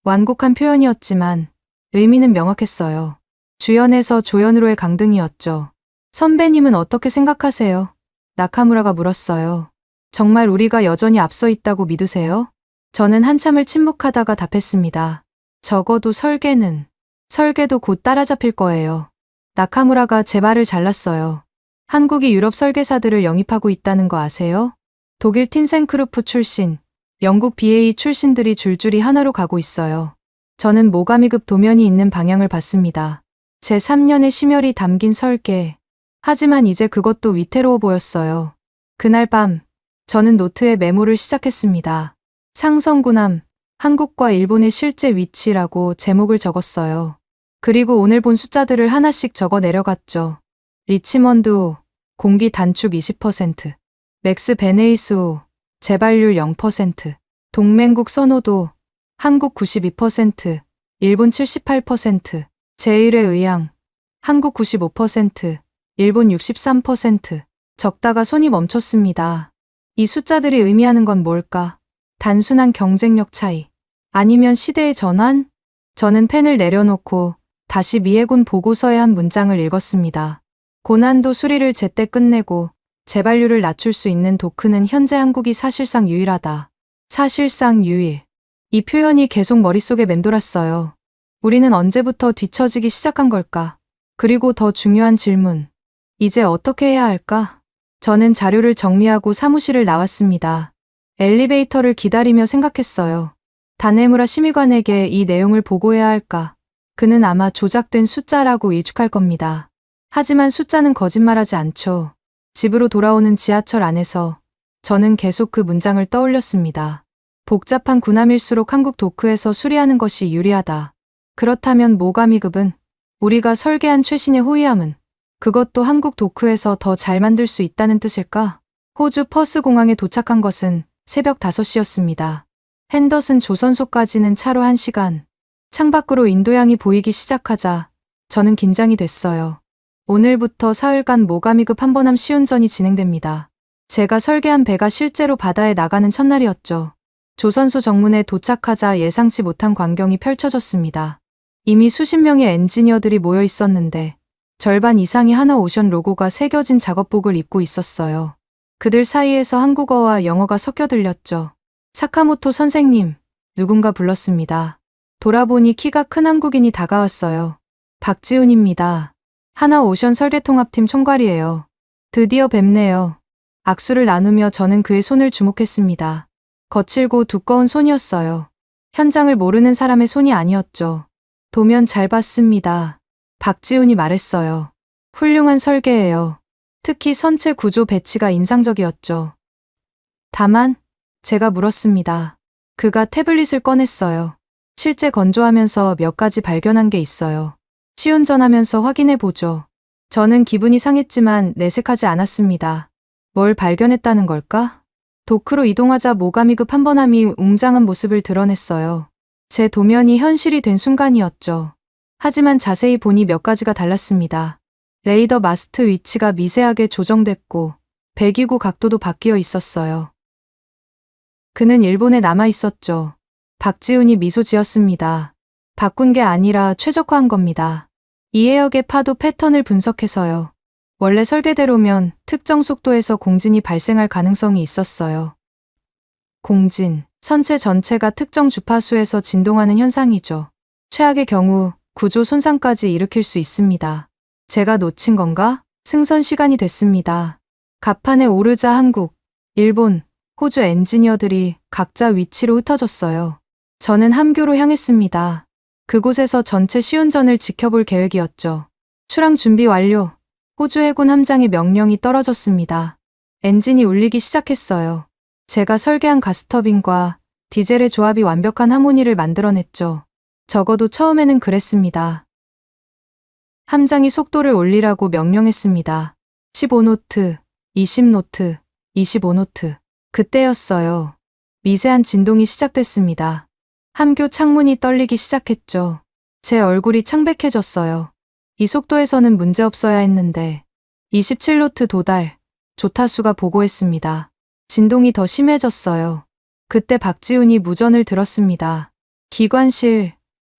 완곡한 표현이었지만 의미는 명확했어요. 주연에서 조연으로의 강등이었죠. 선배님은 어떻게 생각하세요? 나카무라가 물었어요. 정말 우리가 여전히 앞서 있다고 믿으세요? 저는 한참을 침묵하다가 답했습니다. 적어도 설계도 곧 따라잡힐 거예요. 나카무라가 제 말을 잘랐어요. 한국이 유럽 설계사들을 영입하고 있다는 거 아세요? 독일 틴센크루프 출신, 영국 BA 출신들이 줄줄이 하나로 가고 있어요. 저는 모가미급 도면이 있는 방향을 봤습니다. 제 3년의 심혈이 담긴 설계. 하지만 이제 그것도 위태로워 보였어요. 그날 밤, 저는 노트에 메모를 시작했습니다. 상성군함, 한국과 일본의 실제 위치라고 제목을 적었어요. 그리고 오늘 본 숫자들을 하나씩 적어 내려갔죠. 리치먼드호, 공기 단축 20%, 맥스 베네이스호, 재발률 0%, 동맹국 선호도, 한국 92%, 일본 78%, 제1회 의향, 한국 95%, 일본 63%. 적다가 손이 멈췄습니다. 이 숫자들이 의미하는 건 뭘까? 단순한 경쟁력 차이? 아니면 시대의 전환? 저는 펜을 내려놓고 다시 미해군 보고서의 한 문장을 읽었습니다. 고난도 수리를 제때 끝내고 재발률을 낮출 수 있는 도크는 현재 한국이 사실상 유일하다. 사실상 유일. 이 표현이 계속 머릿속에 맴돌았어요. 우리는 언제부터 뒤처지기 시작한 걸까? 그리고 더 중요한 질문. 이제 어떻게 해야 할까? 저는 자료를 정리하고 사무실을 나왔습니다. 엘리베이터를 기다리며 생각했어요. 다네무라 심의관에게 이 내용을 보고해야 할까? 그는 아마 조작된 숫자라고 일축할 겁니다. 하지만 숫자는 거짓말하지 않죠. 집으로 돌아오는 지하철 안에서 저는 계속 그 문장을 떠올렸습니다. 복잡한 군함일수록 한국 도크에서 수리하는 것이 유리하다. 그렇다면 모가미급은? 우리가 설계한 최신의 호위함은? 그것도 한국 도크에서 더 잘 만들 수 있다는 뜻일까? 호주 퍼스 공항에 도착한 것은 새벽 5시였습니다. 핸더슨 조선소까지는 차로 1시간. 창밖으로 인도양이 보이기 시작하자 저는 긴장이 됐어요. 오늘부터 사흘간 모가미급 한번함 시운전이 진행됩니다. 제가 설계한 배가 실제로 바다에 나가는 첫날이었죠. 조선소 정문에 도착하자 예상치 못한 광경이 펼쳐졌습니다. 이미 수십 명의 엔지니어들이 모여 있었는데 절반 이상이 하나오션 로고가 새겨진 작업복을 입고 있었어요. 그들 사이에서 한국어와 영어가 섞여 들렸죠. 사카모토 선생님, 누군가 불렀습니다. 돌아보니 키가 큰 한국인이 다가왔어요. 박지훈입니다. 하나오션 설계통합팀 총괄이에요. 드디어 뵙네요. 악수를 나누며 저는 그의 손을 주목했습니다. 거칠고 두꺼운 손이었어요. 현장을 모르는 사람의 손이 아니었죠. 도면 잘 봤습니다. 박지훈이 말했어요. 훌륭한 설계예요. 특히 선체 구조 배치가 인상적이었죠. 다만 제가 물었습니다. 그가 태블릿을 꺼냈어요. 실제 건조하면서 몇 가지 발견한 게 있어요. 시운전하면서 확인해 보죠. 저는 기분이 상했지만 내색하지 않았습니다. 뭘 발견했다는 걸까? 도크로 이동하자 모가미급 한 번 함이 웅장한 모습을 드러냈어요. 제 도면이 현실이 된 순간이었죠. 하지만 자세히 보니 몇 가지가 달랐습니다. 레이더 마스트 위치가 미세하게 조정됐고 배기구 각도도 바뀌어 있었어요. 그는 일본에 남아 있었죠. 박지훈이 미소 지었습니다. 바꾼 게 아니라 최적화한 겁니다. 이해역의 파도 패턴을 분석해서요. 원래 설계대로면 특정 속도에서 공진이 발생할 가능성이 있었어요. 공진, 선체 전체가 특정 주파수에서 진동하는 현상이죠. 최악의 경우 구조 손상까지 일으킬 수 있습니다. 제가 놓친 건가? 승선 시간이 됐습니다. 갑판에 오르자 한국, 일본, 호주 엔지니어들이 각자 위치로 흩어졌어요. 저는 함교로 향했습니다. 그곳에서 전체 시운전을 지켜볼 계획이었죠. 출항 준비 완료. 호주 해군 함장의 명령이 떨어졌습니다. 엔진이 울리기 시작했어요. 제가 설계한 가스터빈과 디젤의 조합이 완벽한 하모니를 만들어냈죠. 적어도 처음에는 그랬습니다. 함장이 속도를 올리라고 명령했습니다. 15노트, 20노트, 25노트. 그때였어요. 미세한 진동이 시작됐습니다. 함교 창문이 떨리기 시작했죠. 제 얼굴이 창백해졌어요. 이 속도에서는 문제없어야 했는데 27노트 도달, 조타수가 보고했습니다. 진동이 더 심해졌어요. 그때 박지훈이 무전을 들었습니다. 기관실,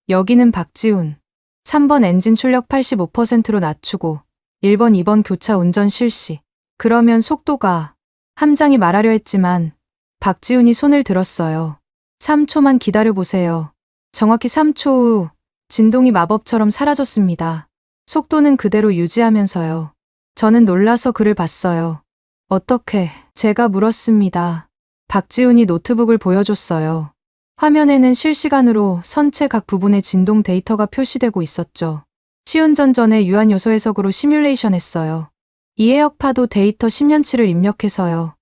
여기는 박지훈. 3번 엔진 출력 85%로 낮추고 1번, 2번 교차 운전 실시. 그러면 속도가 함장이 말하려 했지만 박지훈이 손을 들었어요. 3초만 기다려보세요. 정확히 3초 후 진동이 마법처럼 사라졌습니다. 속도는 그대로 유지하면서요. 저는 놀라서 그를 봤어요. 어떻게? 제가 물었습니다. 박지훈이 노트북을 보여줬어요. 화면에는 실시간으로 선체 각 부분의 진동 데이터가 표시되고 있었죠. 시운전 전에 유한 요소 해석으로 시뮬레이션 했어요. 이해역 파도 데이터 10년치를 입력해서요.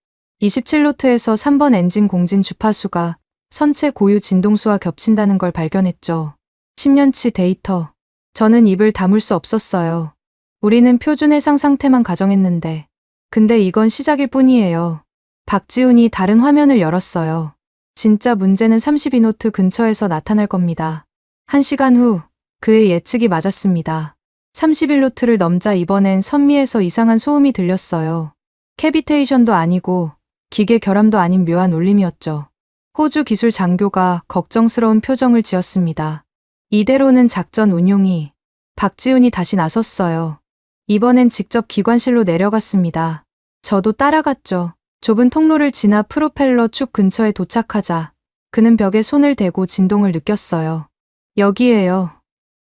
27노트에서 3번 엔진 공진 주파수가 선체 고유 진동수와 겹친다는 걸 발견했죠. 10년치 데이터. 저는 입을 다물 수 없었어요. 우리는 표준 해상 상태만 가정했는데. 근데 이건 시작일 뿐이에요. 박지훈이 다른 화면을 열었어요. 진짜 문제는 32노트 근처에서 나타날 겁니다. 1시간 후 그의 예측이 맞았습니다. 31노트를 넘자 이번엔 선미에서 이상한 소음이 들렸어요. 캐비테이션도 아니고 기계 결함도 아닌 묘한 울림이었죠. 호주 기술 장교가 걱정스러운 표정을 지었습니다. 이대로는 작전 운용이. 박지훈이 다시 나섰어요. 이번엔 직접 기관실로 내려갔습니다. 저도 따라갔죠. 좁은 통로를 지나 프로펠러 축 근처에 도착하자 그는 벽에 손을 대고 진동을 느꼈어요. 여기에요.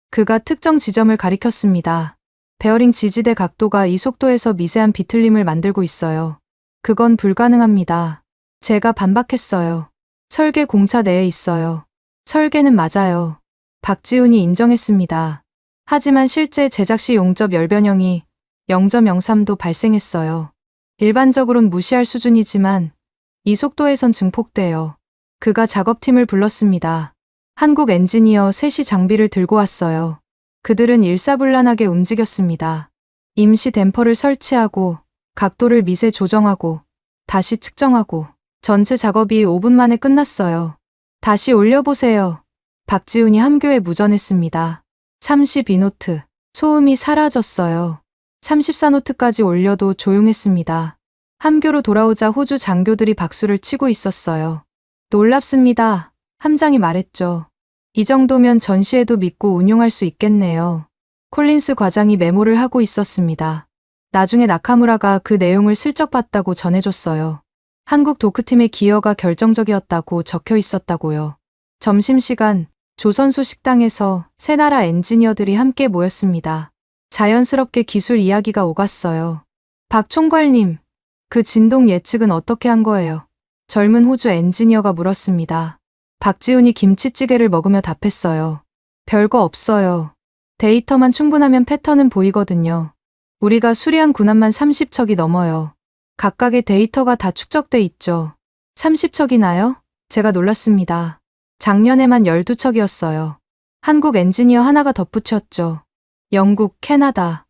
그가 특정 지점을 가리켰습니다. 베어링 지지대 각도가 이 속도에서 미세한 비틀림을 만들고 있어요. 그건 불가능합니다. 제가 반박했어요. 설계 공차 내에 있어요. 설계는 맞아요. 박지훈이 인정했습니다. 하지만 실제 제작 시 용접 열변형이 0.03도 발생했어요. 일반적으론 무시할 수준이지만 이 속도에선 증폭돼요. 그가 작업팀을 불렀습니다. 한국 엔지니어 셋이 장비를 들고 왔어요. 그들은 일사불란하게 움직였습니다. 임시 댐퍼를 설치하고 각도를 미세 조정하고 다시 측정하고 전체 작업이 5분 만에 끝났어요. 다시 올려보세요. 박지훈이 함교에 무전했습니다. 32노트. 소음이 사라졌어요. 34노트까지 올려도 조용했습니다. 함교로 돌아오자 호주 장교들이 박수를 치고 있었어요. 놀랍습니다. 함장이 말했죠. 이 정도면 전시에도 믿고 운용할 수 있겠네요. 콜린스 과장이 메모를 하고 있었습니다. 나중에 나카무라가 그 내용을 슬쩍 봤다고 전해줬어요. 한국 도크팀의 기여가 결정적이었다고 적혀 있었다고요. 점심시간 조선소 식당에서 세 나라 엔지니어들이 함께 모였습니다. 자연스럽게 기술 이야기가 오갔어요. 박 총괄님, 그 진동 예측은 어떻게 한 거예요? 젊은 호주 엔지니어가 물었습니다. 박지훈이 김치찌개를 먹으며 답했어요. 별거 없어요. 데이터만 충분하면 패턴은 보이거든요. 우리가 수리한 군함만 30척이 넘어요. 각각의 데이터가 다 축적돼 있죠. 30척이나요? 제가 놀랐습니다. 작년에만 12척이었어요. 한국 엔지니어 하나가 덧붙였죠. 영국, 캐나다,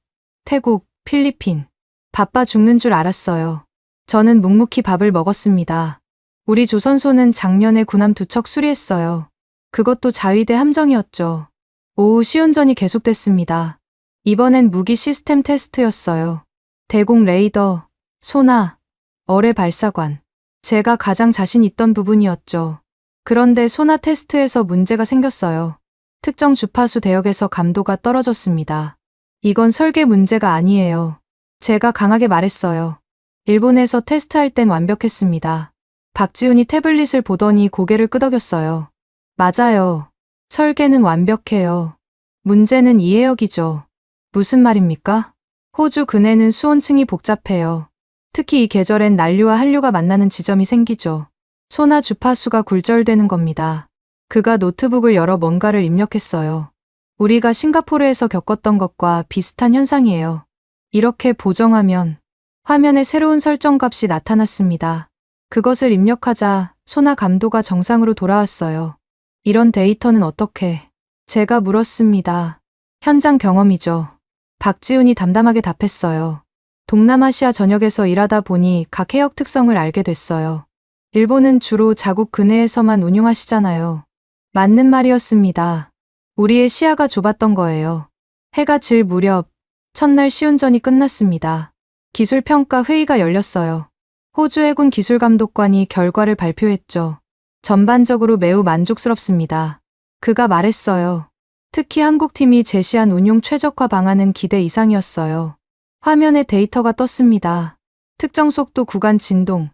태국, 필리핀. 바빠 죽는 줄 알았어요. 저는 묵묵히 밥을 먹었습니다. 우리 조선소는 작년에 군함 2척 수리했어요. 그것도 자위대 함정이었죠. 오후 시운전이 계속됐습니다. 이번엔 무기 시스템 테스트였어요. 대공 레이더, 소나, 어뢰 발사관. 제가 가장 자신 있던 부분이었죠. 그런데 소나 테스트에서 문제가 생겼어요. 특정 주파수 대역에서 감도가 떨어졌습니다. 이건 설계 문제가 아니에요. 제가 강하게 말했어요. 일본에서 테스트할 땐 완벽했습니다. 박지훈이 태블릿을 보더니 고개를 끄덕였어요. 맞아요. 설계는 완벽해요. 문제는 이해역이죠. 무슨 말입니까? 호주 근해는 수온층이 복잡해요. 특히 이 계절엔 난류와 한류가 만나는 지점이 생기죠. 소나 주파수가 굴절되는 겁니다. 그가 노트북을 열어 뭔가를 입력했어요. 우리가 싱가포르에서 겪었던 것과 비슷한 현상이에요. 이렇게 보정하면 화면에 새로운 설정값이 나타났습니다. 그것을 입력하자 소나 감도가 정상으로 돌아왔어요. 이런 데이터는 어떻게? 제가 물었습니다. 현장 경험이죠. 박지훈이 담담하게 답했어요. 동남아시아 전역에서 일하다 보니 각 해역 특성을 알게 됐어요. 일본은 주로 자국 근해에서만 운용하시잖아요. 맞는 말이었습니다. 우리의 시야가 좁았던 거예요. 해가 질 무렵 첫날 시운전이 끝났습니다. 기술평가 회의가 열렸어요. 호주 해군 기술감독관이 결과를 발표했죠. 전반적으로 매우 만족스럽습니다. 그가 말했어요. 특히 한국팀이 제시한 운용 최적화 방안은 기대 이상이었어요. 화면에 데이터가 떴습니다. 특정 속도 구간 진동,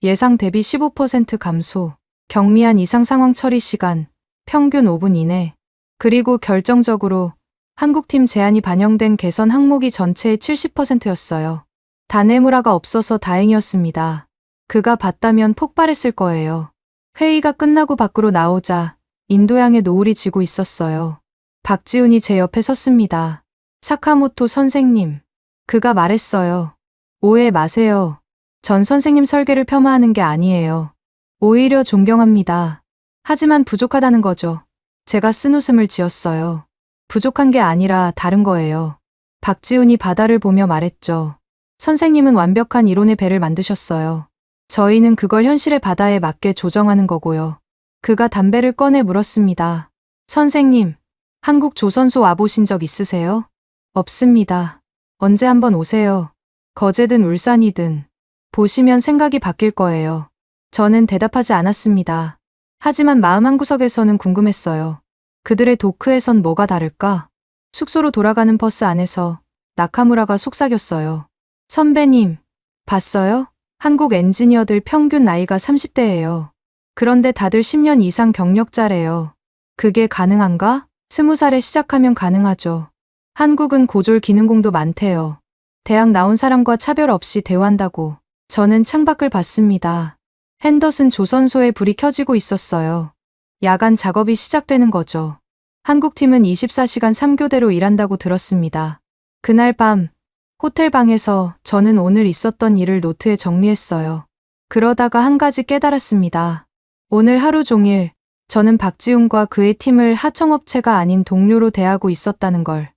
예상 대비 15% 감소, 경미한 이상 상황 처리 시간, 평균 5분 이내, 그리고 결정적으로 한국팀 제안이 반영된 개선 항목이 전체의 70%였어요. 단해무라가 없어서 다행이었습니다. 그가 봤다면 폭발했을 거예요. 회의가 끝나고 밖으로 나오자 인도양의 노을이 지고 있었어요. 박지훈이 제 옆에 섰습니다. 사카모토 선생님. 그가 말했어요. 오해 마세요. 전 선생님 설계를 폄하하는 게 아니에요. 오히려 존경합니다. 하지만 부족하다는 거죠. 제가 쓴웃음을 지었어요. 부족한 게 아니라 다른 거예요. 박지훈이 바다를 보며 말했죠. 선생님은 완벽한 이론의 배를 만드셨어요. 저희는 그걸 현실의 바다에 맞게 조정하는 거고요. 그가 담배를 꺼내 물었습니다. 선생님, 한국 조선소 와보신 적 있으세요? 없습니다. 언제 한번 오세요. 거제든 울산이든. 보시면 생각이 바뀔 거예요. 저는 대답하지 않았습니다. 하지만 마음 한구석에서는 궁금했어요. 그들의 도크에선 뭐가 다를까? 숙소로 돌아가는 버스 안에서 나카무라가 속삭였어요. 선배님, 봤어요? 한국 엔지니어들 평균 나이가 30대예요. 그런데 다들 10년 이상 경력자래요. 그게 가능한가? 20살에 시작하면 가능하죠. 한국은 고졸 기능공도 많대요. 대학 나온 사람과 차별 없이 대화한다고. 저는 창밖을 봤습니다. 핸더슨 조선소에 불이 켜지고 있었어요. 야간 작업이 시작되는 거죠. 한국팀은 24시간 3교대로 일한다고 들었습니다. 그날 밤 호텔 방에서 저는 오늘 있었던 일을 노트에 정리했어요. 그러다가 한 가지 깨달았습니다. 오늘 하루 종일 저는 박지훈과 그의 팀을 하청업체가 아닌 동료로 대하고 있었다는 걸.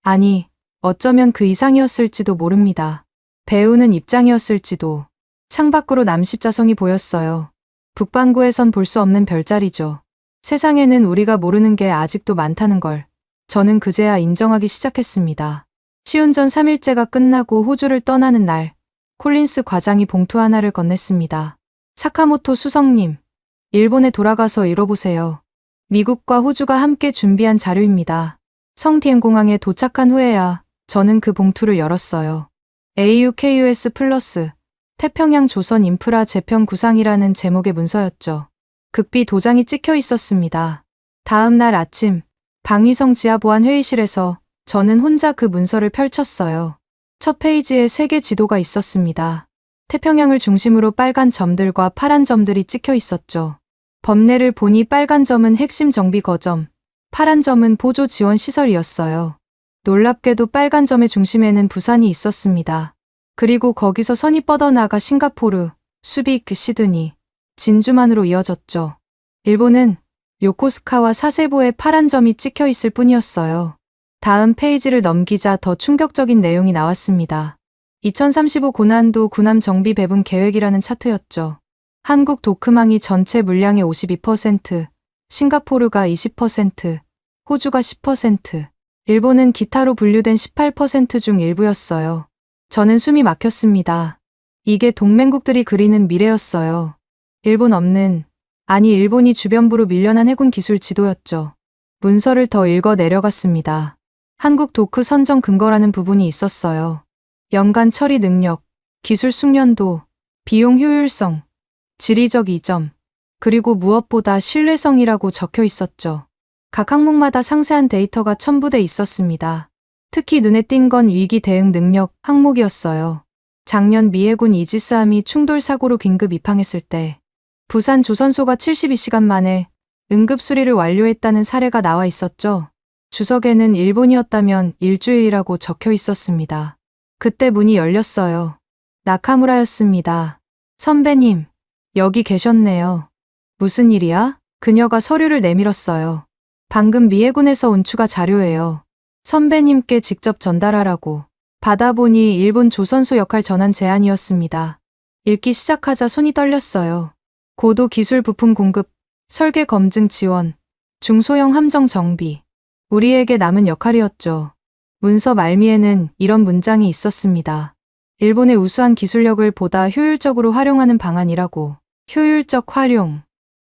아니, 어쩌면 그 이상이었을지도 모릅니다. 배우는 입장이었을지도. 창밖으로 남십자성이 보였어요. 북반구에선 볼 수 없는 별자리죠. 세상에는 우리가 모르는 게 아직도 많다는 걸 저는 그제야 인정하기 시작했습니다. 시운전 3일째가 끝나고 호주를 떠나는 날, 콜린스 과장이 봉투 하나를 건넸습니다. 사카모토 수석님, 일본에 돌아가서 읽어보세요. 미국과 호주가 함께 준비한 자료입니다. 성티엔 공항에 도착한 후에야 저는 그 봉투를 열었어요. AUKUS 플러스 태평양 조선 인프라 재편 구상이라는 제목의 문서였죠. 극비 도장이 찍혀 있었습니다. 다음 날 아침 방위성 지하 보안 회의실에서 저는 혼자 그 문서를 펼쳤어요. 첫 페이지에 세계 지도가 있었습니다. 태평양을 중심으로 빨간 점들과 파란 점들이 찍혀 있었죠. 범례를 보니 빨간 점은 핵심 정비 거점, 파란 점은 보조 지원 시설이었어요. 놀랍게도 빨간 점의 중심에는 부산이 있었습니다. 그리고 거기서 선이 뻗어나가 싱가포르, 수빅, 시드니, 진주만으로 이어졌죠. 일본은 요코스카와 사세보의 파란 점이 찍혀 있을 뿐이었어요. 다음 페이지를 넘기자 더 충격적인 내용이 나왔습니다. 2035 고난도 군함 정비 배분 계획이라는 차트였죠. 한국 도크망이 전체 물량의 52%, 싱가포르가 20%, 호주가 10%, 일본은 기타로 분류된 18% 중 일부였어요. 저는 숨이 막혔습니다. 이게 동맹국들이 그리는 미래였어요. 일본 없는, 아니 일본이 주변부로 밀려난 해군 기술 지도였죠. 문서를 더 읽어 내려갔습니다. 한국 도크 선정 근거라는 부분이 있었어요. 연간 처리 능력, 기술 숙련도, 비용 효율성, 지리적 이점, 그리고 무엇보다 신뢰성이라고 적혀 있었죠. 각 항목마다 상세한 데이터가 첨부돼 있었습니다. 특히 눈에 띈 건 위기 대응 능력 항목이었어요. 작년 미 해군 이지스함이 충돌 사고로 긴급 입항했을 때 부산 조선소가 72시간 만에 응급 수리를 완료했다는 사례가 나와 있었죠. 주석에는 일본이었다면 일주일이라고 적혀 있었습니다. 그때 문이 열렸어요. 나카무라였습니다. 선배님, 여기 계셨네요. 무슨 일이야? 그녀가 서류를 내밀었어요. 방금 미 해군에서 온 추가 자료예요. 선배님께 직접 전달하라고. 받아보니 일본 조선소 역할 전환 제안이었습니다. 읽기 시작하자 손이 떨렸어요. 고도 기술 부품 공급, 설계 검증 지원, 중소형 함정 정비. 우리에게 남은 역할이었죠. 문서 말미에는 이런 문장이 있었습니다. 일본의 우수한 기술력을 보다 효율적으로 활용하는 방안이라고. 효율적 활용.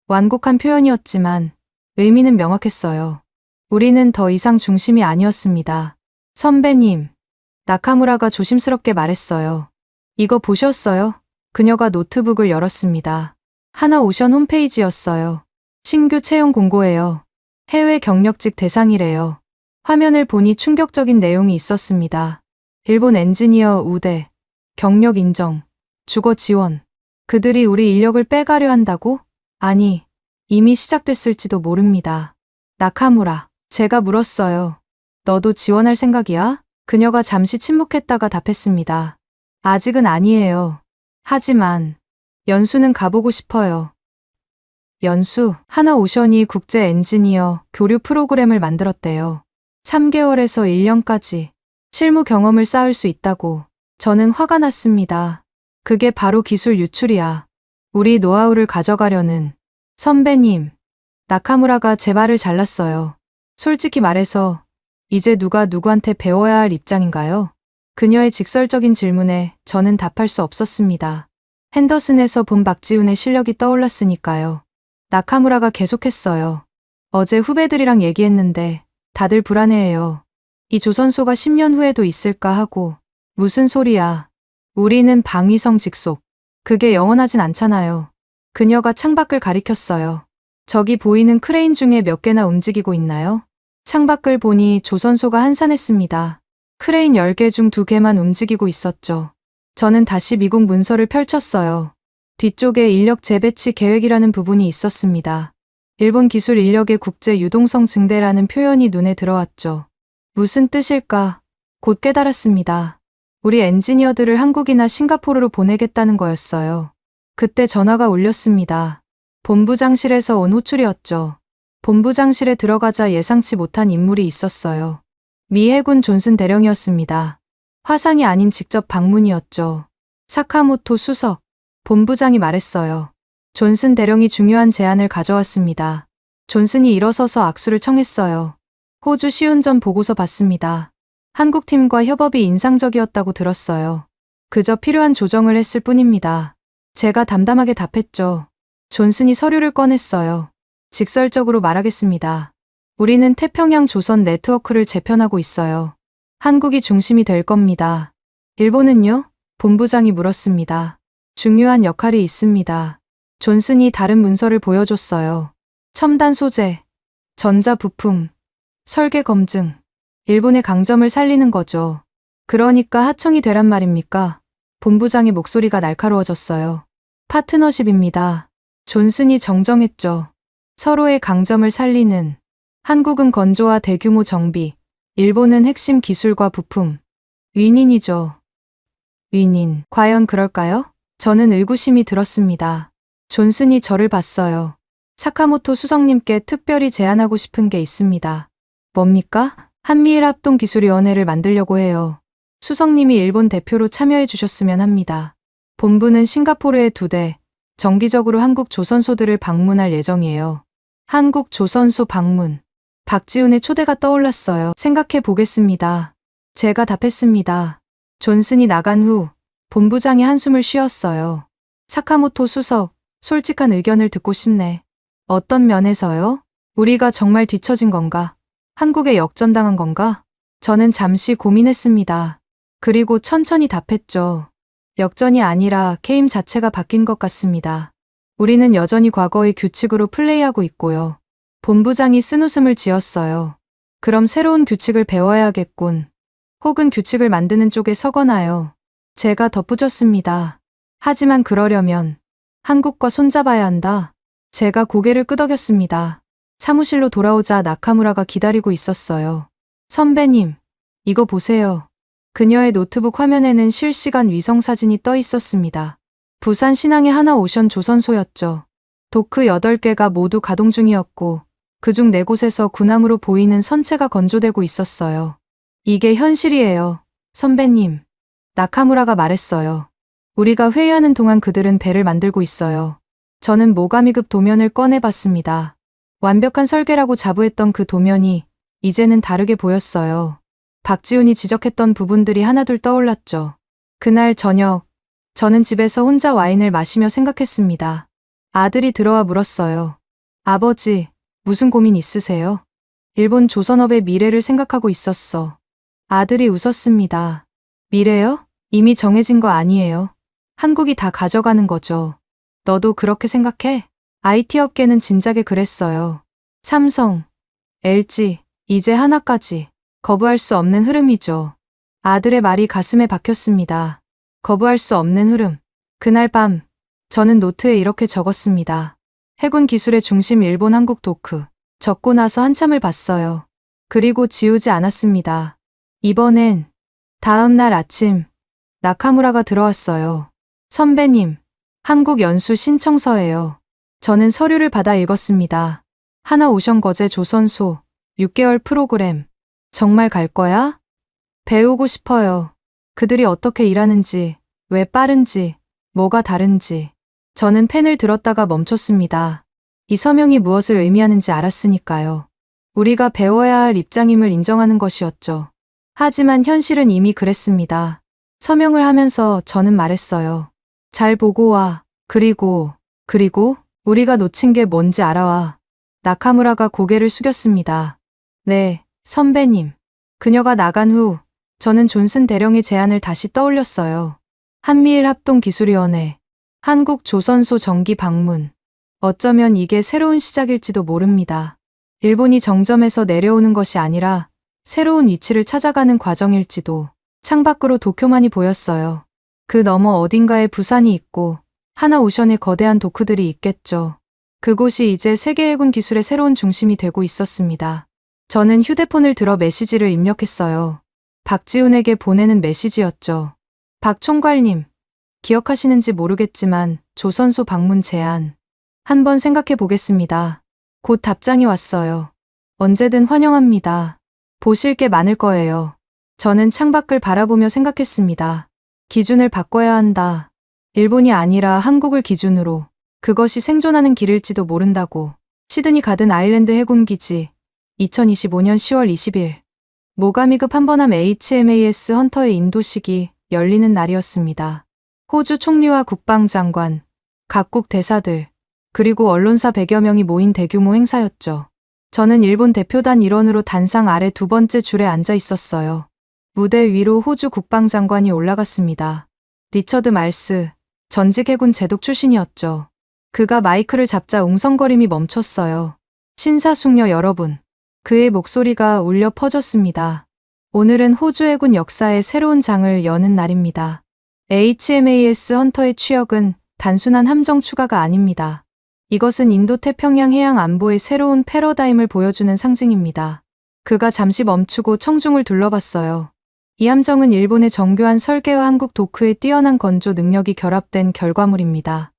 완곡한 표현이었지만 의미는 명확했어요. 우리는 더 이상 중심이 아니었습니다. 선배님, 나카무라가 조심스럽게 말했어요. 이거 보셨어요? 그녀가 노트북을 열었습니다. 하나오션 홈페이지였어요. 신규 채용 공고예요. 해외 경력직 대상이래요. 화면을 보니 충격적인 내용이 있었습니다. 일본 엔지니어 우대, 경력 인정, 주거 지원. 그들이 우리 인력을 빼가려 한다고? 아니, 이미 시작됐을지도 모릅니다. 나카무라, 제가 물었어요. 너도 지원할 생각이야? 그녀가 잠시 침묵했다가 답했습니다. 아직은 아니에요. 하지만 연수는 가보고 싶어요. 연수, 하나오션이 국제 엔지니어 교류 프로그램을 만들었대요. 3개월에서 1년까지 실무 경험을 쌓을 수 있다고. 저는 화가 났습니다. 그게 바로 기술 유출이야. 우리 노하우를 가져가려는. 선배님, 나카무라가 제 말을 잘랐어요. 솔직히 말해서 이제 누가 누구한테 배워야 할 입장인가요? 그녀의 직설적인 질문에 저는 답할 수 없었습니다. 핸더슨에서 본 박지훈의 실력이 떠올랐으니까요. 나카무라가 계속했어요. 어제 후배들이랑 얘기했는데 다들 불안해해요. 이 조선소가 10년 후에도 있을까 하고. 무슨 소리야. 우리는 방위성 직속. 그게 영원하진 않잖아요. 그녀가 창밖을 가리켰어요. 저기 보이는 크레인 중에 몇 개나 움직이고 있나요? 창밖을 보니 조선소가 한산했습니다. 크레인 10개 중 2개만 움직이고 있었죠. 저는 다시 미국 문서를 펼쳤어요. 뒤쪽에 인력 재배치 계획이라는 부분이 있었습니다. 일본 기술 인력의 국제 유동성 증대라는 표현이 눈에 들어왔죠. 무슨 뜻일까? 곧 깨달았습니다. 우리 엔지니어들을 한국이나 싱가포르로 보내겠다는 거였어요. 그때 전화가 울렸습니다. 본부장실에서 온 호출이었죠. 본부장실에 들어가자 예상치 못한 인물이 있었어요. 미 해군 존슨 대령이었습니다. 화상이 아닌 직접 방문이었죠. 사카모토 수석, 본부장이 말했어요. 존슨 대령이 중요한 제안을 가져왔습니다. 존슨이 일어서서 악수를 청했어요. 호주 시운전 보고서 봤습니다. 한국팀과 협업이 인상적이었다고 들었어요. 그저 필요한 조정을 했을 뿐입니다. 제가 담담하게 답했죠. 존슨이 서류를 꺼냈어요. 직설적으로 말하겠습니다. 우리는 태평양 조선 네트워크를 재편하고 있어요. 한국이 중심이 될 겁니다. 일본은요? 본부장이 물었습니다. 중요한 역할이 있습니다. 존슨이 다른 문서를 보여줬어요. 첨단 소재, 전자 부품, 설계 검증. 일본의 강점을 살리는 거죠. 그러니까 하청이 되란 말입니까? 본부장의 목소리가 날카로워졌어요. 파트너십입니다. 존슨이 정정했죠. 서로의 강점을 살리는. 한국은 건조와 대규모 정비, 일본은 핵심 기술과 부품. 윈윈이죠. 윈윈. 과연 그럴까요? 저는 의구심이 들었습니다. 존슨이 저를 봤어요. 사카모토 수석님께 특별히 제안하고 싶은 게 있습니다. 뭡니까? 한미일합동기술위원회를 만들려고 해요. 수석님이 일본 대표로 참여해 주셨으면 합니다. 본부는 싱가포르에 2대, 정기적으로 한국 조선소들을 방문할 예정이에요. 한국 조선소 방문. 박지훈의 초대가 떠올랐어요. 생각해 보겠습니다. 제가 답했습니다. 존슨이 나간 후 본부장이 한숨을 쉬었어요. 사카모토 수석, 솔직한 의견을 듣고 싶네. 어떤 면에서요? 우리가 정말 뒤처진 건가? 한국에 역전당한 건가? 저는 잠시 고민했습니다. 그리고 천천히 답했죠. 역전이 아니라 게임 자체가 바뀐 것 같습니다. 우리는 여전히 과거의 규칙으로 플레이하고 있고요. 본부장이 쓴웃음을 지었어요. 그럼 새로운 규칙을 배워야겠군. 혹은 규칙을 만드는 쪽에 서거나요. 제가 덧붙였습니다. 하지만 그러려면 한국과 손잡아야 한다. 제가 고개를 끄덕였습니다. 사무실로 돌아오자 나카무라가 기다리고 있었어요. 선배님, 이거 보세요. 그녀의 노트북 화면에는 실시간 위성사진이 떠 있었습니다. 부산 신항의 하나오션 조선소였죠. 도크 8개가 모두 가동 중이었고 그중 4곳에서 군함으로 보이는 선체가 건조되고 있었어요. 이게 현실이에요. 선배님. 나카무라가 말했어요. 우리가 회의하는 동안 그들은 배를 만들고 있어요. 저는 모가미급 도면을 꺼내봤습니다. 완벽한 설계라고 자부했던 그 도면이 이제는 다르게 보였어요. 박지훈이 지적했던 부분들이 하나둘 떠올랐죠. 그날 저녁, 저는 집에서 혼자 와인을 마시며 생각했습니다. 아들이 들어와 물었어요. 아버지, 무슨 고민 있으세요? 일본 조선업의 미래를 생각하고 있었어. 아들이 웃었습니다. 미래요? 이미 정해진 거 아니에요. 한국이 다 가져가는 거죠. 너도 그렇게 생각해? IT 업계는 진작에 그랬어요. 삼성, LG, 이제 하나까지. 거부할 수 없는 흐름이죠. 아들의 말이 가슴에 박혔습니다. 거부할 수 없는 흐름. 그날 밤, 저는 노트에 이렇게 적었습니다. 해군 기술의 중심 일본 한국 도크. 적고 나서 한참을 봤어요. 그리고 지우지 않았습니다. 이번엔 다음 날 아침 나카무라가 들어왔어요. 선배님, 한국 연수 신청서예요. 저는 서류를 받아 읽었습니다. 하나오션 거제 조선소 6개월 프로그램. 정말 갈 거야? 배우고 싶어요. 그들이 어떻게 일하는지, 왜 빠른지, 뭐가 다른지. 저는 펜을 들었다가 멈췄습니다. 이 서명이 무엇을 의미하는지 알았으니까요. 우리가 배워야 할 입장임을 인정하는 것이었죠. 하지만 현실은 이미 그랬습니다. 서명을 하면서 저는 말했어요. 잘 보고 와. 그리고 우리가 놓친 게 뭔지 알아와. 나카무라가 고개를 숙였습니다. 네, 선배님. 그녀가 나간 후 저는 존슨 대령의 제안을 다시 떠올렸어요. 한미일합동기술위원회, 한국 조선소 정기 방문. 어쩌면 이게 새로운 시작일지도 모릅니다. 일본이 정점에서 내려오는 것이 아니라 새로운 위치를 찾아가는 과정일지도. 창밖으로 도쿄만이 보였어요. 그 너머 어딘가에 부산이 있고 하나오션의 거대한 도크들이 있겠죠. 그곳이 이제 세계 해군 기술의 새로운 중심이 되고 있었습니다. 저는 휴대폰을 들어 메시지를 입력했어요. 박지훈에게 보내는 메시지였죠. 박 총괄님, 기억하시는지 모르겠지만 조선소 방문 제안. 한번 생각해 보겠습니다. 곧 답장이 왔어요. 언제든 환영합니다. 보실 게 많을 거예요. 저는 창밖을 바라보며 생각했습니다. 기준을 바꿔야 한다. 일본이 아니라 한국을 기준으로. 그것이 생존하는 길일지도 모른다고. 시드니 가든 아일랜드 해군기지 2025년 10월 20일 모가미급 한번함 HMAS 헌터의 인도식이 열리는 날이었습니다. 호주 총리와 국방장관, 각국 대사들, 그리고 언론사 100여 명이 모인 대규모 행사였죠. 저는 일본 대표단 일원으로 단상 아래 2번째 줄에 앉아 있었어요. 무대 위로 호주 국방장관이 올라갔습니다. 리처드 말스, 전직 해군 제독 출신이었죠. 그가 마이크를 잡자 웅성거림이 멈췄어요. 신사숙녀 여러분. 그의 목소리가 울려 퍼졌습니다. 오늘은 호주 해군 역사의 새로운 장을 여는 날입니다. HMAS 헌터의 취역은 단순한 함정 추가가 아닙니다. 이것은 인도태평양 해양 안보의 새로운 패러다임을 보여주는 상징입니다. 그가 잠시 멈추고 청중을 둘러봤어요. 이 함정은 일본의 정교한 설계와 한국 도크의 뛰어난 건조 능력이 결합된 결과물입니다.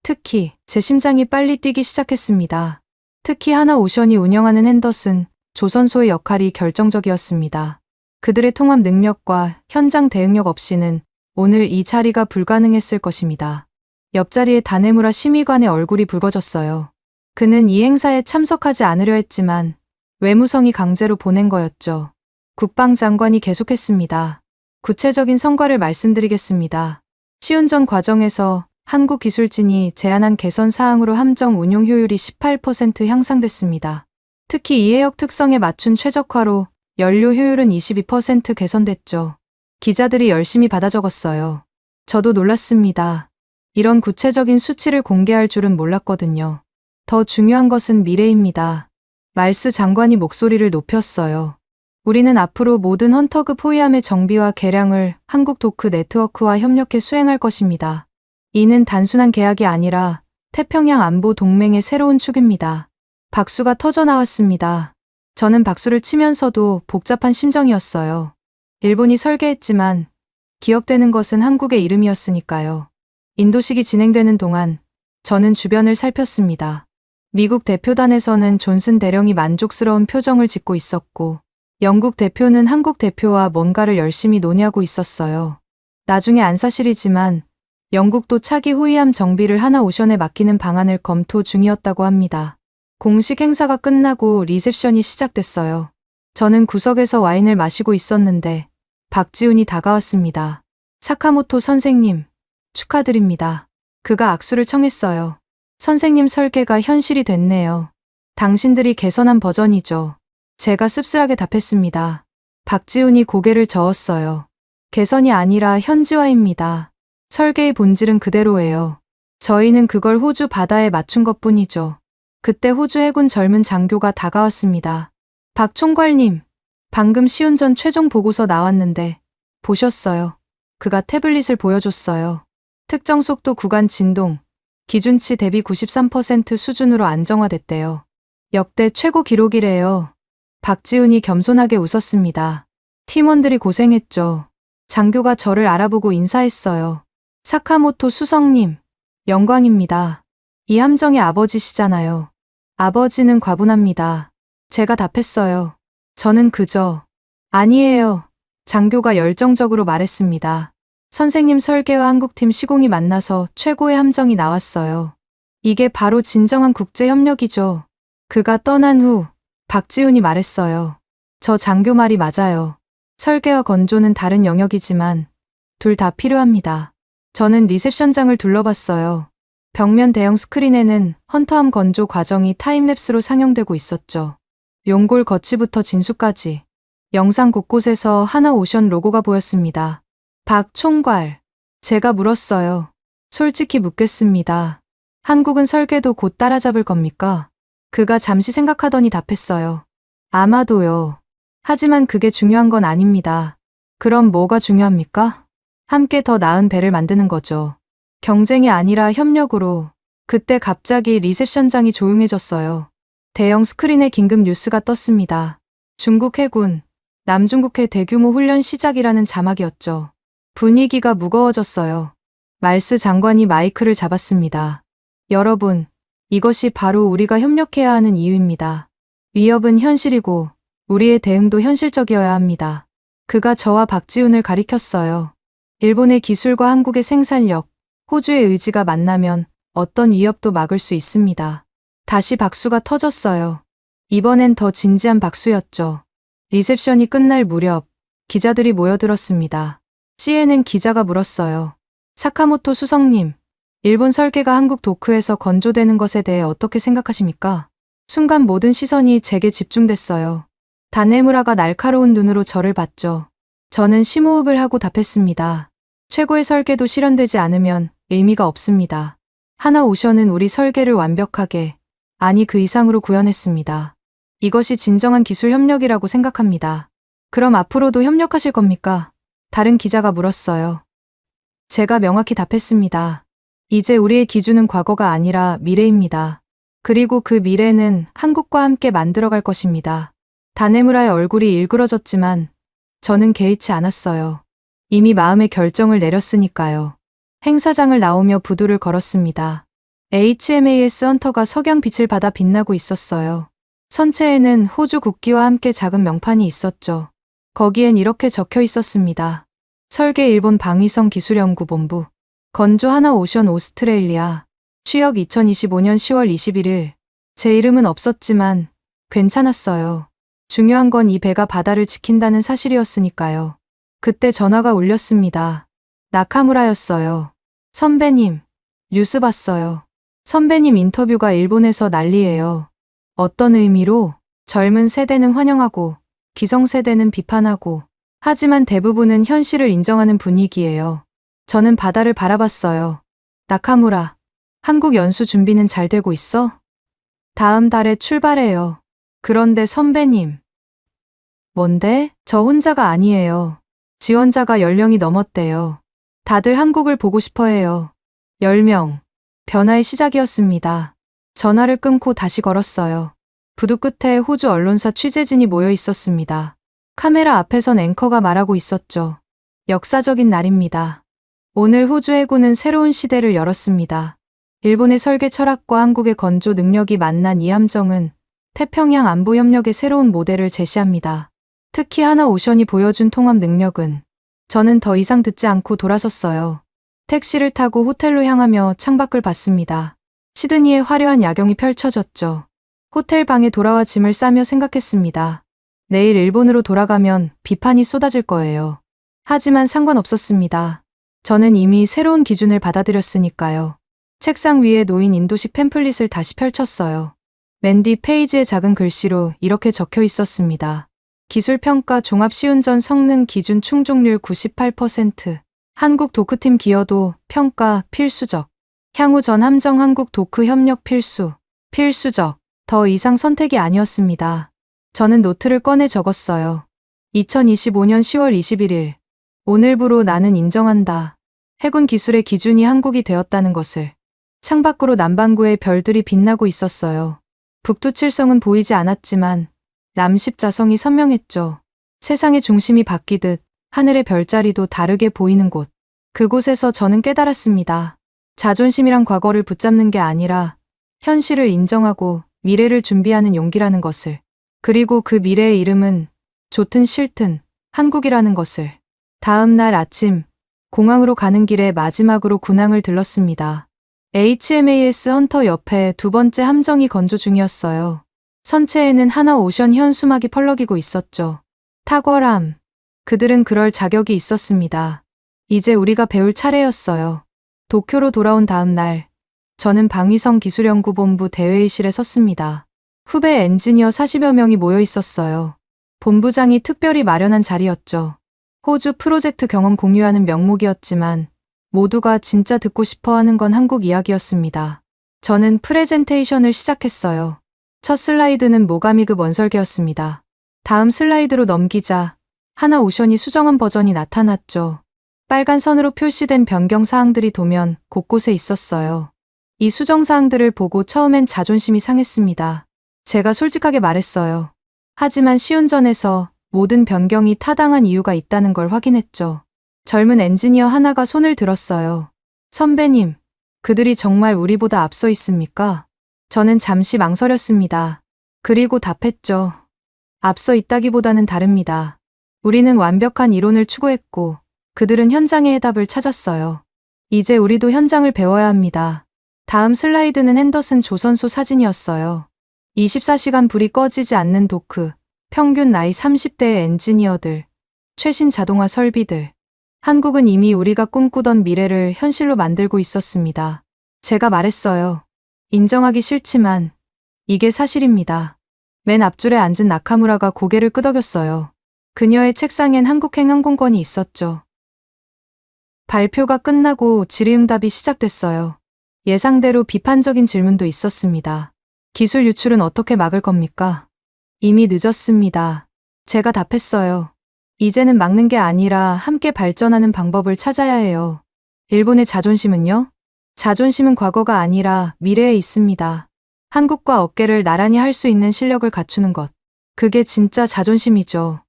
특히 제 심장이 빨리 뛰기 시작했습니다. 특히 하나오션이 운영하는 핸더슨 조선소의 역할이 결정적이었습니다. 그들의 통합 능력과 현장 대응력 없이는 오늘 이 자리가 불가능했을 것입니다. 옆자리에 다네무라 심의관의 얼굴이 붉어졌어요. 그는 이 행사에 참석하지 않으려 했지만 외무성이 강제로 보낸 거였죠. 국방장관이 계속했습니다. 구체적인 성과를 말씀드리겠습니다. 시운전 과정에서 한국기술진이 제안한 개선 사항으로 함정 운용 효율이 18% 향상됐습니다. 특히 이해역 특성에 맞춘 최적화로 연료 효율은 22% 개선됐죠. 기자들이 열심히 받아 적었어요. 저도 놀랐습니다. 이런 구체적인 수치를 공개할 줄은 몰랐거든요. 더 중요한 것은 미래입니다. 말스 장관이 목소리를 높였어요. 우리는 앞으로 모든 헌터급 호위함의 정비와 개량을 한국 도크 네트워크와 협력해 수행할 것입니다. 이는 단순한 계약이 아니라 태평양 안보 동맹의 새로운 축입니다. 박수가 터져 나왔습니다. 저는 박수를 치면서도 복잡한 심정이었어요. 일본이 설계했지만 기억되는 것은 한국의 이름이었으니까요. 인도식이 진행되는 동안 저는 주변을 살폈습니다. 미국 대표단에서는 존슨 대령이 만족스러운 표정을 짓고 있었고 영국 대표는 한국 대표와 뭔가를 열심히 논의하고 있었어요. 나중에 안 사실이지만 영국도 차기 호위함 정비를 하나오션에 맡기는 방안을 검토 중이었다고 합니다. 공식 행사가 끝나고 리셉션이 시작됐어요. 저는 구석에서 와인을 마시고 있었는데 박지훈이 다가왔습니다. 사카모토 선생님, 축하드립니다. 그가 악수를 청했어요. 선생님 설계가 현실이 됐네요. 당신들이 개선한 버전이죠. 제가 씁쓸하게 답했습니다. 박지훈이 고개를 저었어요. 개선이 아니라 현지화입니다. 설계의 본질은 그대로예요. 저희는 그걸 호주 바다에 맞춘 것뿐이죠. 그때 호주 해군 젊은 장교가 다가왔습니다. 박 총괄님, 방금 시운전 최종 보고서 나왔는데 보셨어요? 그가 태블릿을 보여줬어요. 특정 속도 구간 진동, 기준치 대비 93% 수준으로 안정화됐대요. 역대 최고 기록이래요. 박지훈이 겸손하게 웃었습니다. 팀원들이 고생했죠. 장교가 저를 알아보고 인사했어요. 사카모토 수석님, 영광입니다. 이 함정의 아버지시잖아요. 아버지는 과분합니다. 제가 답했어요. 저는 그저 아니에요. 장교가 열정적으로 말했습니다. 선생님 설계와 한국팀 시공이 만나서 최고의 함정이 나왔어요. 이게 바로 진정한 국제협력이죠. 그가 떠난 후 박지훈이 말했어요. 저 장교 말이 맞아요. 설계와 건조는 다른 영역이지만 둘 다 필요합니다. 저는 리셉션장을 둘러봤어요. 벽면 대형 스크린에는 헌터함 건조 과정이 타임랩스로 상영되고 있었죠. 용골 거치부터 진수까지 영상 곳곳에서 하나오션 로고가 보였습니다. 박 총괄, 제가 물었어요. 솔직히 묻겠습니다. 한국은 설계도 곧 따라잡을 겁니까? 그가 잠시 생각하더니 답했어요. 아마도요. 하지만 그게 중요한 건 아닙니다. 그럼 뭐가 중요합니까? 함께 더 나은 배를 만드는 거죠. 경쟁이 아니라 협력으로. 그때 갑자기 리셉션장이 조용해졌어요. 대형 스크린에 긴급 뉴스가 떴습니다. 중국 해군, 남중국해 대규모 훈련 시작이라는 자막이었죠. 분위기가 무거워졌어요. 말스 장관이 마이크를 잡았습니다. 여러분, 이것이 바로 우리가 협력해야 하는 이유입니다. 위협은 현실이고 우리의 대응도 현실적이어야 합니다. 그가 저와 박지훈을 가리켰어요. 일본의 기술과 한국의 생산력, 호주의 의지가 만나면 어떤 위협도 막을 수 있습니다. 다시 박수가 터졌어요. 이번엔 더 진지한 박수였죠. 리셉션이 끝날 무렵 기자들이 모여들었습니다. CNN 기자가 물었어요. 사카모토 수석님, 일본 설계가 한국 도크에서 건조되는 것에 대해 어떻게 생각하십니까? 순간 모든 시선이 제게 집중됐어요. 다네무라가 날카로운 눈으로 저를 봤죠. 저는 심호흡을 하고 답했습니다. 최고의 설계도 실현되지 않으면 의미가 없습니다. 하나오션은 우리 설계를 완벽하게, 아니 그 이상으로 구현했습니다. 이것이 진정한 기술 협력이라고 생각합니다. 그럼 앞으로도 협력하실 겁니까? 다른 기자가 물었어요. 제가 명확히 답했습니다. 이제 우리의 기준은 과거가 아니라 미래입니다. 그리고 그 미래는 한국과 함께 만들어갈 것입니다. 다네무라의 얼굴이 일그러졌지만 저는 개의치 않았어요. 이미 마음의 결정을 내렸으니까요. 행사장을 나오며 부두를 걸었습니다. HMAS 헌터가 석양빛을 받아 빛나고 있었어요. 선체에는 호주 국기와 함께 작은 명판이 있었죠. 거기엔 이렇게 적혀 있었습니다. 설계 일본 방위성 기술연구본부, 건조 하나 오션 오스트레일리아, 취역 2025년 10월 21일. 제 이름은 없었지만 괜찮았어요. 중요한 건 이 배가 바다를 지킨다는 사실이었으니까요. 그때 전화가 울렸습니다. 나카무라였어요. 선배님, 뉴스 봤어요. 선배님 인터뷰가 일본에서 난리예요. 어떤 의미로? 젊은 세대는 환영하고 기성세대는 비판하고, 하지만 대부분은 현실을 인정하는 분위기예요. 저는 바다를 바라봤어요. 나카무라, 한국 연수 준비는 잘 되고 있어? 다음 달에 출발해요. 그런데 선배님. 뭔데? 저 혼자가 아니에요. 지원자가 10명이 넘었대요. 다들 한국을 보고 싶어 해요. 10명. 변화의 시작이었습니다. 전화를 끊고 다시 걸었어요. 부두 끝에 호주 언론사 취재진이 모여 있었습니다. 카메라 앞에선 앵커가 말하고 있었죠. 역사적인 날입니다. 오늘 호주 해군은 새로운 시대를 열었습니다. 일본의 설계 철학과 한국의 건조 능력이 만난 이 함정은 태평양 안보 협력의 새로운 모델을 제시합니다. 특히 하나오션이 보여준 통합 능력은, 저는 더 이상 듣지 않고 돌아섰어요. 택시를 타고 호텔로 향하며 창밖을 봤습니다. 시드니의 화려한 야경이 펼쳐졌죠. 호텔 방에 돌아와 짐을 싸며 생각했습니다. 내일 일본으로 돌아가면 비판이 쏟아질 거예요. 하지만 상관없었습니다. 저는 이미 새로운 기준을 받아들였으니까요. 책상 위에 놓인 인도식 팸플릿을 다시 펼쳤어요. 맨 뒤 페이지에 작은 글씨로 이렇게 적혀 있었습니다. 기술평가 종합시운전 성능 기준 충족률 98%. 한국 도크팀 기여도 평가 필수적. 향후 전 함정 한국 도크 협력 필수. 필수적. 더 이상 선택이 아니었습니다. 저는 노트를 꺼내 적었어요. 2025년 10월 21일. 오늘부로 나는 인정한다. 해군 기술의 기준이 한국이 되었다는 것을. 창밖으로 남반구에 별들이 빛나고 있었어요. 북두칠성은 보이지 않았지만 남십자성이 선명했죠. 세상의 중심이 바뀌듯 하늘의 별자리도 다르게 보이는 곳. 그곳에서 저는 깨달았습니다. 자존심이란 과거를 붙잡는 게 아니라 현실을 인정하고 미래를 준비하는 용기라는 것을. 그리고 그 미래의 이름은 좋든 싫든 한국이라는 것을. 다음 날 아침, 공항으로 가는 길에 마지막으로 군항을 들렀습니다. HMAS 헌터 옆에 두 번째 함정이 건조 중이었어요. 선체에는 하나오션 현수막이 펄럭이고 있었죠. 탁월함. 그들은 그럴 자격이 있었습니다. 이제 우리가 배울 차례였어요. 도쿄로 돌아온 다음 날, 저는 방위성 기술연구본부 대회의실에 섰습니다. 후배 엔지니어 40여 명이 모여 있었어요. 본부장이 특별히 마련한 자리였죠. 호주 프로젝트 경험 공유하는 명목이었지만 모두가 진짜 듣고 싶어 하는 건 한국 이야기였습니다. 저는 프레젠테이션을 시작했어요. 첫 슬라이드는 모가미급 원설계였습니다. 다음 슬라이드로 넘기자 하나오션이 수정한 버전이 나타났죠. 빨간 선으로 표시된 변경 사항들이 도면 곳곳에 있었어요. 이 수정 사항들을 보고 처음엔 자존심이 상했습니다. 제가 솔직하게 말했어요. 하지만 시운전에서 모든 변경이 타당한 이유가 있다는 걸 확인했죠. 젊은 엔지니어 하나가 손을 들었어요. 선배님, 그들이 정말 우리보다 앞서 있습니까? 저는 잠시 망설였습니다. 그리고 답했죠. 앞서 있다기보다는 다릅니다. 우리는 완벽한 이론을 추구했고 그들은 현장의 해답을 찾았어요. 이제 우리도 현장을 배워야 합니다. 다음 슬라이드는 핸더슨 조선소 사진이었어요. 24시간 불이 꺼지지 않는 도크, 평균 나이 30대의 엔지니어들, 최신 자동화 설비들. 한국은 이미 우리가 꿈꾸던 미래를 현실로 만들고 있었습니다. 제가 말했어요. 인정하기 싫지만 이게 사실입니다. 맨 앞줄에 앉은 나카무라가 고개를 끄덕였어요. 그녀의 책상엔 한국행 항공권이 있었죠. 발표가 끝나고 질의응답이 시작됐어요. 예상대로 비판적인 질문도 있었습니다. 기술 유출은 어떻게 막을 겁니까? 이미 늦었습니다. 제가 답했어요. 이제는 막는 게 아니라 함께 발전하는 방법을 찾아야 해요. 일본의 자존심은요? 자존심은 과거가 아니라 미래에 있습니다. 한국과 어깨를 나란히 할 수 있는 실력을 갖추는 것. 그게 진짜 자존심이죠.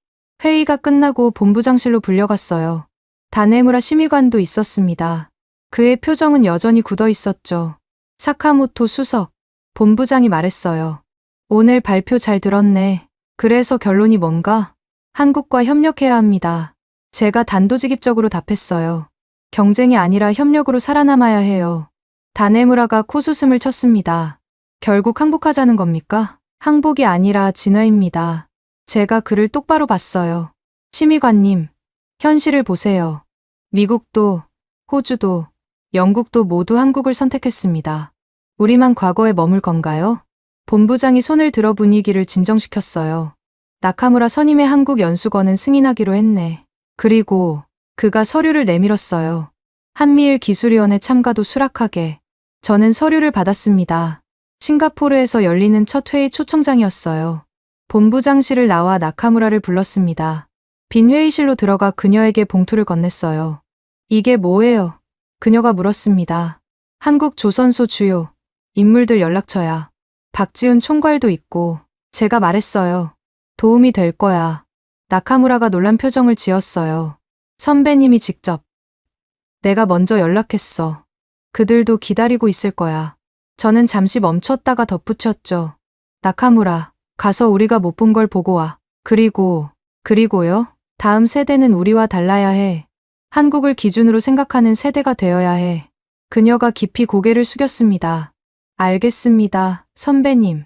회의가 끝나고 본부장실로 불려갔어요. 다네무라 심의관도 있었습니다. 그의 표정은 여전히 굳어 있었죠. 사카모토 수석, 본부장이 말했어요. 오늘 발표 잘 들었네. 그래서 결론이 뭔가? 한국과 협력해야 합니다. 제가 단도직입적으로 답했어요. 경쟁이 아니라 협력으로 살아남아야 해요. 다네무라가 코웃음을 쳤습니다. 결국 항복하자는 겁니까? 항복이 아니라 진화입니다. 제가 그를 똑바로 봤어요. 심의관님, 현실을 보세요. 미국도, 호주도, 영국도 모두 한국을 선택했습니다. 우리만 과거에 머물 건가요? 본부장이 손을 들어 분위기를 진정시켰어요. 나카무라 선임의 한국 연수건은 승인하기로 했네. 그리고 그가 서류를 내밀었어요. 한미일 기술위원회 참가도 수락하게. 저는 서류를 받았습니다. 싱가포르에서 열리는 첫 회의 초청장이었어요. 본부장실을 나와 나카무라를 불렀습니다. 빈 회의실로 들어가 그녀에게 봉투를 건넸어요. 이게 뭐예요? 그녀가 물었습니다. 한국 조선소 주요 인물들 연락처야. 박지훈 총괄도 있고. 제가 말했어요. 도움이 될 거야. 나카무라가 놀란 표정을 지었어요. 선배님이 직접. 내가 먼저 연락했어. 그들도 기다리고 있을 거야. 저는 잠시 멈췄다가 덧붙였죠. 나카무라, 가서 우리가 못 본 걸 보고 와. 그리고요? 다음 세대는 우리와 달라야 해. 한국을 기준으로 생각하는 세대가 되어야 해. 그녀가 깊이 고개를 숙였습니다. 알겠습니다, 선배님.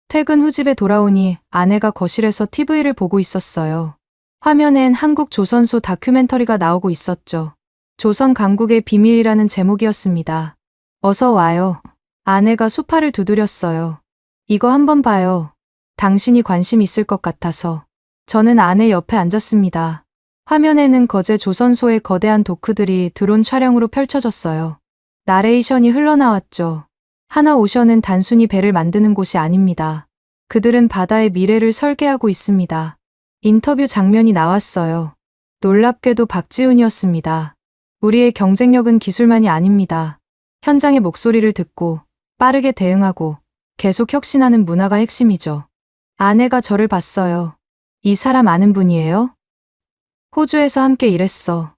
퇴근 후 집에 돌아오니 아내가 거실에서 TV를 보고 있었어요. 화면엔 한국 조선소 다큐멘터리가 나오고 있었죠. 조선 강국의 비밀이라는 제목이었습니다. 어서 와요. 아내가 소파를 두드렸어요. 이거 한번 봐요. 당신이 관심 있을 것 같아서. 저는 아내 옆에 앉았습니다. 화면에는 거제 조선소의 거대한 도크들이 드론 촬영으로 펼쳐졌어요. 나레이션이 흘러나왔죠. 하나오션은 단순히 배를 만드는 곳이 아닙니다. 그들은 바다의 미래를 설계하고 있습니다. 인터뷰 장면이 나왔어요. 놀랍게도 박지훈이었습니다. 우리의 경쟁력은 기술만이 아닙니다. 현장의 목소리를 듣고 빠르게 대응하고 계속 혁신하는 문화가 핵심이죠. 아내가 저를 봤어요. 이 사람 아는 분이에요? 호주에서 함께 일했어.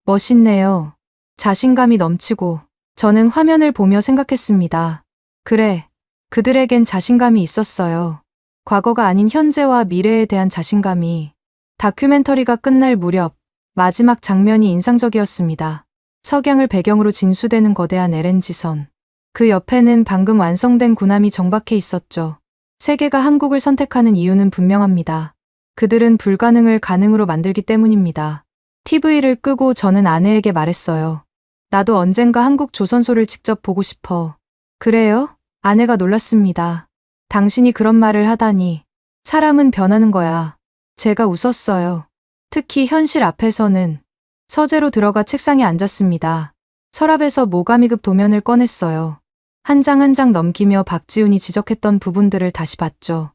멋있네요. 자신감이 넘치고. 저는 화면을 보며 생각했습니다. 그래, 그들에겐 자신감이 있었어요. 과거가 아닌 현재와 미래에 대한 자신감이. 다큐멘터리가 끝날 무렵 마지막 장면이 인상적이었습니다. 석양을 배경으로 진수되는 거대한 LNG선. 그 옆에는 방금 완성된 군함이 정박해 있었죠. 세계가 한국을 선택하는 이유는 분명합니다. 그들은 불가능을 가능으로 만들기 때문입니다. TV를 끄고 저는 아내에게 말했어요. 나도 언젠가 한국 조선소를 직접 보고 싶어. 그래요? 아내가 놀랐습니다. 당신이 그런 말을 하다니. 사람은 변하는 거야. 제가 웃었어요. 특히 현실 앞에서는. 서재로 들어가 책상에 앉았습니다. 서랍에서 모가미급 도면을 꺼냈어요. 한 장 한 장 넘기며 박지훈이 지적했던 부분들을 다시 봤죠.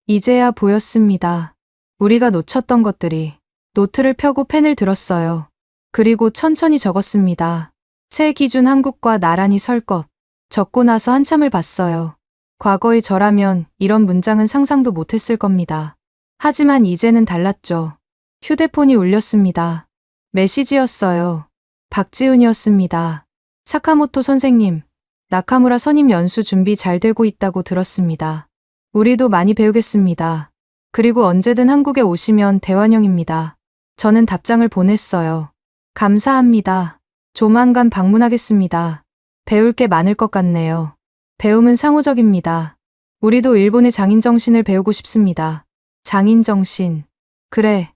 이제야 보였습니다. 우리가 놓쳤던 것들이. 노트를 펴고 펜을 들었어요. 그리고 천천히 적었습니다. 새 기준 한국과 나란히 설 것. 적고 나서 한참을 봤어요. 과거의 저라면 이런 문장은 상상도 못했을 겁니다. 하지만 이제는 달랐죠. 휴대폰이 울렸습니다. 메시지였어요. 박지훈이었습니다. 사카모토 선생님, 나카무라 선임 연수 준비 잘 되고 있다고 들었습니다. 우리도 많이 배우겠습니다. 그리고 언제든 한국에 오시면 대환영입니다. 저는 답장을 보냈어요. 감사합니다. 조만간 방문하겠습니다. 배울 게 많을 것 같네요. 배움은 상호적입니다. 우리도 일본의 장인정신을 배우고 싶습니다. 장인정신. 그래.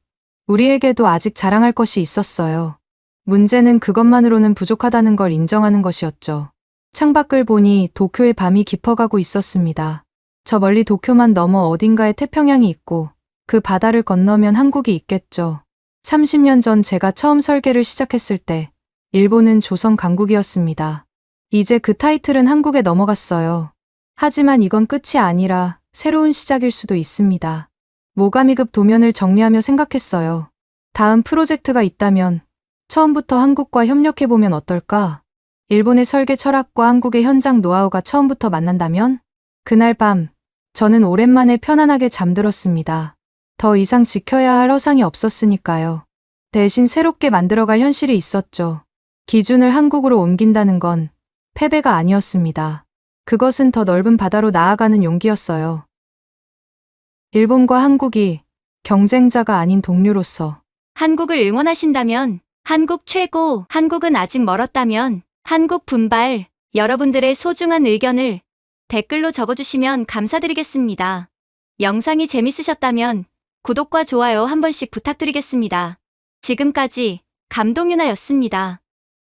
우리에게도 아직 자랑할 것이 있었어요. 문제는 그것만으로는 부족하다는 걸 인정하는 것이었죠. 창밖을 보니 도쿄의 밤이 깊어가고 있었습니다. 저 멀리 도쿄만 넘어 어딘가에 태평양이 있고 그 바다를 건너면 한국이 있겠죠. 30년 전 제가 처음 설계를 시작했을 때 일본은 조선 강국이었습니다. 이제 그 타이틀은 한국에 넘어갔어요. 하지만 이건 끝이 아니라 새로운 시작일 수도 있습니다. 모가미급 도면을 정리하며 생각했어요. 다음 프로젝트가 있다면 처음부터 한국과 협력해보면 어떨까? 일본의 설계 철학과 한국의 현장 노하우가 처음부터 만난다면? 그날 밤, 저는 오랜만에 편안하게 잠들었습니다. 더 이상 지켜야 할 허상이 없었으니까요. 대신 새롭게 만들어갈 현실이 있었죠. 기준을 한국으로 옮긴다는 건 패배가 아니었습니다. 그것은 더 넓은 바다로 나아가는 용기였어요. 일본과 한국이 경쟁자가 아닌 동료로서 한국을 응원하신다면 한국 최고, 한국은 아직 멀었다면 한국 분발, 여러분들의 소중한 의견을 댓글로 적어주시면 감사드리겠습니다. 영상이 재밌으셨다면 구독과 좋아요 한 번씩 부탁드리겠습니다. 지금까지 감동유나였습니다.